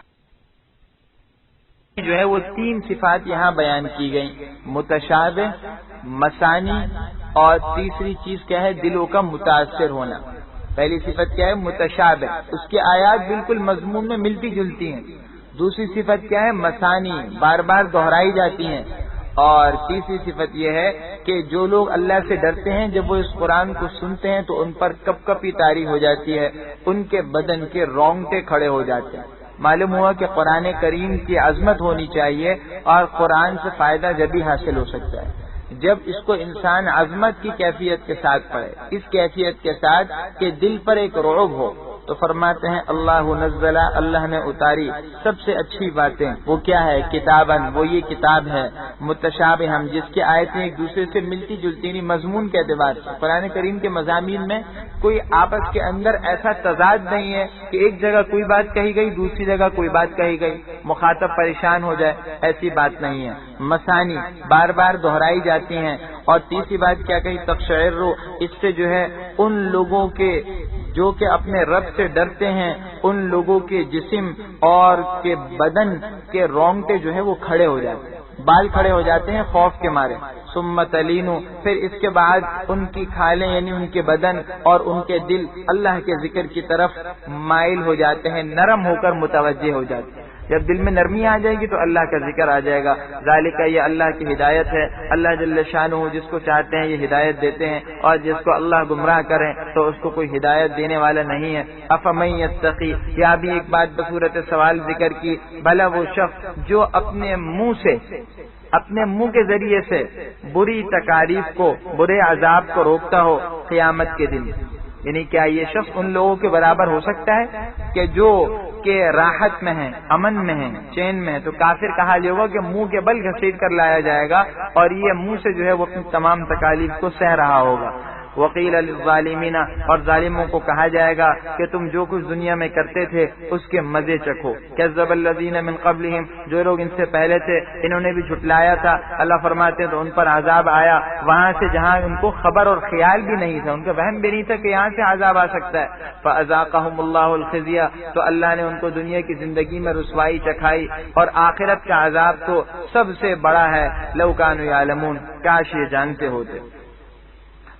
جو ہے وہ 3 صفات یہاں بیان کی گئی، متشابہ، مثانی اور تیسری چیز کیا ہے؟ دلوں کا متاثر ہونا۔ پہلی صفت کیا ہے؟ متشابہ، اس کی آیات بالکل مضمون میں ملتی جلتی ہیں۔ دوسری صفت کیا ہے؟ مثانی، بار بار دہرائی جاتی ہیں۔ اور تیسری صفت یہ ہے کہ جو لوگ اللہ سے ڈرتے ہیں جب وہ اس قرآن کو سنتے ہیں تو ان پر کپ کپی طاری ہو جاتی ہے، ان کے بدن کے رونگٹے کھڑے ہو جاتے ہیں۔ معلوم ہوا کہ قرآن کریم کی عظمت ہونی چاہیے، اور قرآن سے فائدہ جبھی حاصل ہو سکتا ہے جب اس کو انسان عظمت کی کیفیت کے ساتھ پڑھے، اس کیفیت کے ساتھ کہ دل پر ایک رعب ہو۔ تو فرماتے ہیں اللہ نزل، اللہ نے اتاری سب سے اچھی باتیں، وہ کیا ہے؟ کتاباً، وہ یہ کتاب ہے، متشابہ، جس کی آیتیں ایک دوسرے سے ملتی جلتی نہیں مضمون کے اعتبار سے۔ قرآن کریم کے مضامین میں کوئی آپس کے اندر ایسا تضاد نہیں ہے کہ ایک جگہ کوئی بات کہی گئی، دوسری جگہ کوئی بات کہی گئی، مخاطب پریشان ہو جائے، ایسی بات نہیں ہے۔ مثانی، بار بار دہرائی جاتی ہیں۔ اور تیسری بات کیا کہی؟ تقشعر، اس سے جو ہے ان لوگوں کے جو کہ اپنے رب سے ڈرتے ہیں، ان لوگوں کے جسم اور کے بدن کے رونگٹے جو ہے وہ کھڑے ہو جاتے ہیں، بال کھڑے ہو جاتے ہیں خوف کے مارے۔ ثم تلین، پھر اس کے بعد ان کی کھالیں یعنی ان کے بدن اور ان کے دل اللہ کے ذکر کی طرف مائل ہو جاتے ہیں، نرم ہو کر متوجہ ہو جاتے ہیں۔ جب دل میں نرمی آ جائے گی تو اللہ کا ذکر آ جائے گا. ذالک یہ اللہ کی ہدایت ہے. اللہ جل شانہ جس کو چاہتے ہیں یہ ہدایت دیتے ہیں اور جس کو اللہ گمراہ کریں تو اس کو کوئی ہدایت دینے والا نہیں ہے. افمن یتقی، یا بھی ایک بات بصورت سوال ذکر کی، بھلا وہ شخص جو اپنے منہ کے ذریعے سے بری تکالیف کو، برے عذاب کو روکتا ہو قیامت کے دن. یعنی کیا یہ شخص ان لوگوں کے برابر ہو سکتا ہے کہ جو کہ راحت میں ہیں، امن میں ہیں، چین میں ہیں؟ تو کافر کا حال یہ ہوگا کہ منہ کے بل گھسیٹ کر لایا جائے گا اور یہ منہ سے جو ہے وہ اپنی تمام تکالیف کو سہ رہا ہوگا. وقیل للظالمین، اور ظالموں کو کہا جائے گا کہ تم جو کچھ دنیا میں کرتے تھے اس کے مزے چکھو. کذب الذین من قبلہم، جو لوگ ان سے پہلے تھے انہوں نے بھی جھٹلایا تھا. اللہ فرماتے ہیں تو ان پر عذاب آیا وہاں سے جہاں ان کو خبر اور خیال بھی نہیں تھا، ان کا وہم بھی نہیں تھا کہ یہاں سے عذاب آ سکتا ہے. فاذاقہم اللہ الخزی، تو اللہ نے ان کو دنیا کی زندگی میں رسوائی چکھائی اور آخرت کا عذاب تو سب سے بڑا ہے. لو کانوا یعلمون، کاش یہ جانتے ہوتے.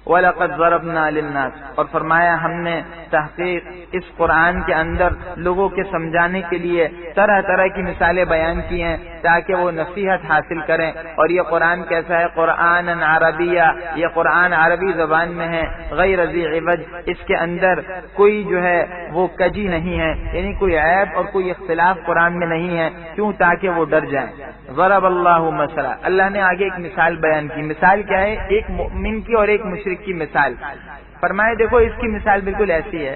وَلَقَدْ ضَرَبْنَا لِلنَّاسِ، اور فرمایا ہم نے تحقیق اس قرآن کے اندر لوگوں کے سمجھانے کے لیے طرح طرح کی مثالیں بیان کی ہیں تاکہ وہ نصیحت حاصل کریں. اور یہ قرآن کیسا ہے؟ قرآن عربیہ، یہ قرآن عربی زبان میں ہے. غیر ذی عوج، اس کے اندر کوئی جو ہے وہ کجی نہیں ہے، یعنی کوئی عیب اور کوئی اختلاف قرآن میں نہیں ہے. کیوں؟ تاکہ وہ ڈر جائیں. ضرب اللہ مثلا، اللہ نے آگے ایک مثال بیان کی. مثال کیا ہے؟ ایک مومن کی اور ایک مشرک کی مثال. فرمائے دیکھو اس کی مثال بالکل ایسی ہے.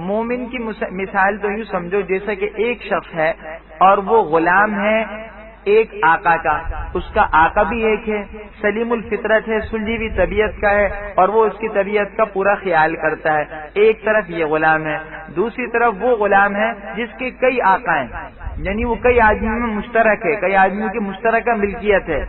مومن کی مثال تو یوں سمجھو جیسا کہ ایک شخص ہے اور وہ غلام ہے ایک آقا کا. اس کا آقا بھی ایک ہے، سلیم الفطرت ہے، سلجھی ہوئی طبیعت کا ہے اور وہ اس کی طبیعت کا پورا خیال کرتا ہے. ایک طرف یہ غلام ہے، دوسری طرف وہ غلام ہے جس کے کئی آقا ہیں، یعنی وہ کئی آدمیوں میں مشترک ہے، کئی آدمیوں کی مشترکہ ملکیت ہے.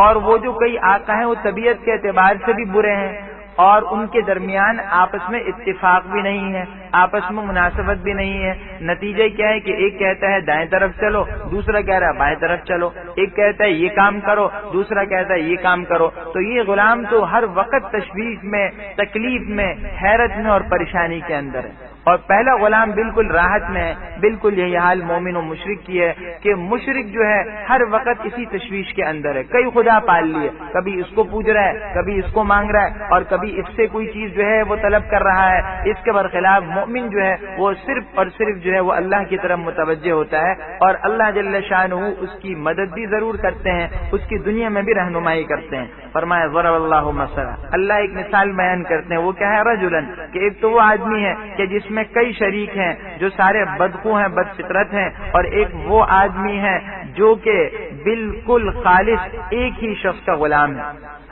اور وہ جو کئی آقا ہیں وہ طبیعت کے اعتبار سے بھی برے ہیں اور ان کے درمیان آپس میں اتفاق بھی نہیں ہے، آپس میں مناسبت بھی نہیں ہے. نتیجہ کیا ہے کہ ایک کہتا ہے دائیں طرف چلو، دوسرا کہہ رہا ہے بائیں طرف چلو. ایک کہتا ہے یہ کام کرو، دوسرا کہتا ہے یہ کام کرو. تو یہ غلام تو ہر وقت تشویش میں، تکلیف میں، حیرت میں اور پریشانی کے اندر ہے. اور پہلا غلام بالکل راحت میں ہے. بالکل یہی حال مومن و مشرک کی ہے کہ مشرک جو ہے ہر وقت اسی تشویش کے اندر ہے. کئی خدا پال لیے، کبھی اس کو پوج رہا ہے، کبھی اس کو مانگ رہا ہے اور کبھی اس سے کوئی چیز جو ہے وہ طلب کر رہا ہے. اس کے برخلاف مومن جو ہے وہ صرف اور صرف جو ہے وہ اللہ کی طرف متوجہ ہوتا ہے اور اللہ جل شانہ اس کی مدد بھی ضرور کرتے ہیں، اس کی دنیا میں بھی رہنمائی کرتے ہیں. فرمایا ضرب اللہ مثلا، اللہ ایک مثال بیان کرتے ہیں. وہ کیا ہے؟ رجلن، کہ ایک تو وہ آدمی ہے کہ جس میں کئی شریک ہیں جو سارے بدخو ہیں، بد فطرت ہیں، اور ایک وہ آدمی ہے جو کہ بالکل خالص ایک ہی شخص کا غلام ہے.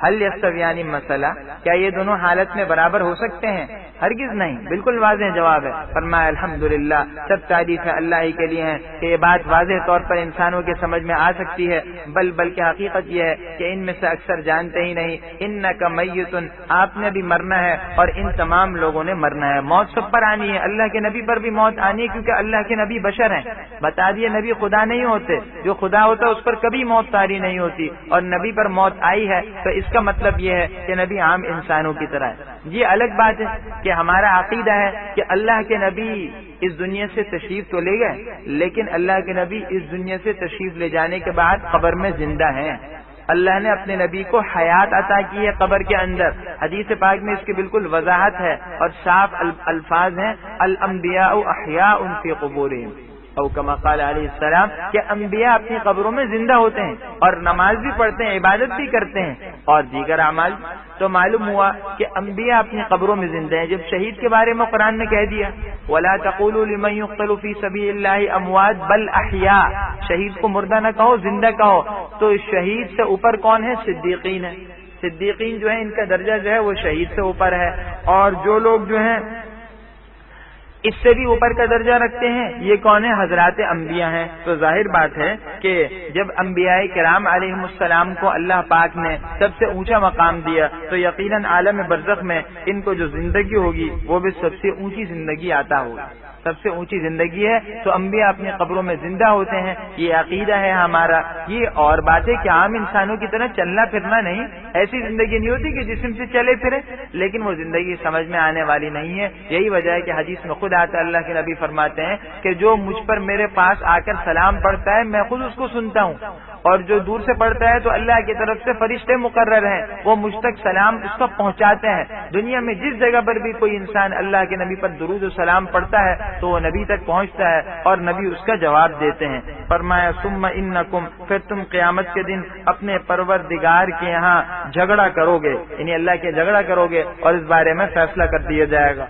حل یستویان مثلا، کیا یہ دونوں حالت میں برابر ہو سکتے ہیں؟ ہرگز نہیں. بالکل واضح جواب ہے. فرمایا الحمدللہ، سب تعریف ہے اللہ ہی کے لیے ہیں کہ یہ بات واضح طور پر انسانوں کے سمجھ میں آ سکتی ہے، بلکہ حقیقت یہ ہے کہ ان میں سے اکثر جانتے ہی نہیں. انک میت، آپ نے بھی مرنا ہے اور ان تمام لوگوں نے مرنا ہے. موت سب پر آنی ہے. اللہ کے نبی پر بھی موت آنی ہے کیونکہ اللہ کے نبی بشر ہیں. بتا دیے نبی خدا نہیں ہوتے، جو خدا ہوتا اس پر کبھی موت طاری نہیں ہوتی اور نبی پر موت آئی ہے تو اس کا مطلب یہ ہے کہ نبی عام انسانوں کی طرح ہے. یہ الگ بات ہے کہ ہمارا عقیدہ ہے کہ اللہ کے نبی اس دنیا سے تشریف تو لے گئے لیکن اللہ کے نبی اس دنیا سے تشریف لے جانے کے بعد قبر میں زندہ ہیں. اللہ نے اپنے نبی کو حیات عطا کی ہے قبر کے اندر. حدیث پاک میں اس کی بالکل وضاحت ہے اور صاف الفاظ ہیں، الانبیاء احیاء فی قبورہم، او کما قال علیہ السلام، کہ انبیاء اپنی قبروں میں زندہ ہوتے ہیں اور نماز بھی پڑھتے ہیں، عبادت بھی کرتے ہیں اور دیگر اعمال. تو معلوم ہوا کہ انبیاء اپنی قبروں میں زندہ ہیں. جب شہید کے بارے میں قرآن نے کہہ دیا وَلَا تَقُولُوا لِمَن يُقْتَلُ فِي سَبِيلِ اللَّهِ أَمْوَاتٌ بَلْ أَحْيَاءٌ، شہید کو مردہ نہ کہو، زندہ کہو. تو شہید سے اوپر کون ہے؟ صدیقین ہے. صدیقین جو ہے ان کا درجہ جو ہے وہ شہید سے اوپر ہے. اور جو لوگ جو ہیں اس سے بھی اوپر کا درجہ رکھتے ہیں یہ کون ہے؟ حضرات انبیاء ہیں. تو ظاہر بات ہے کہ جب انبیاء کرام علیہم السلام کو اللہ پاک نے سب سے اونچا مقام دیا تو یقیناً عالم برزخ میں ان کو جو زندگی ہوگی وہ بھی سب سے اونچی زندگی عطا ہوگی. سب سے اونچی زندگی ہے تو انبیاء اپنی قبروں میں زندہ ہوتے ہیں. یہ عقیدہ ہے ہمارا. یہ اور بات ہے کہ عام انسانوں کی طرح چلنا پھرنا نہیں، ایسی زندگی نہیں ہوتی کہ جسم سے چلے پھرے، لیکن وہ زندگی سمجھ میں آنے والی نہیں ہے۔ یہی وجہ ہے کہ حدیث میں خود آتا ہے، اللہ کے نبی فرماتے ہیں کہ جو مجھ پر میرے پاس آ کر سلام پڑھتا ہے میں خود اس کو سنتا ہوں، اور جو دور سے پڑھتا ہے تو اللہ کی طرف سے فرشتے مقرر ہیں، وہ مجھ تک سلام اس کا پہنچاتے ہیں۔ دنیا میں جس جگہ پر بھی کوئی انسان اللہ کے نبی پر درود و سلام پڑھتا ہے تو وہ نبی تک پہنچتا ہے اور نبی اس کا جواب دیتے ہیں۔ فرمایا ثم انکم، پھر تم قیامت کے دن اپنے پروردگار کے یہاں جھگڑا کرو گے، یعنی اللہ کے جھگڑا کرو گے اور اس بارے میں فیصلہ کر دیا جائے گا۔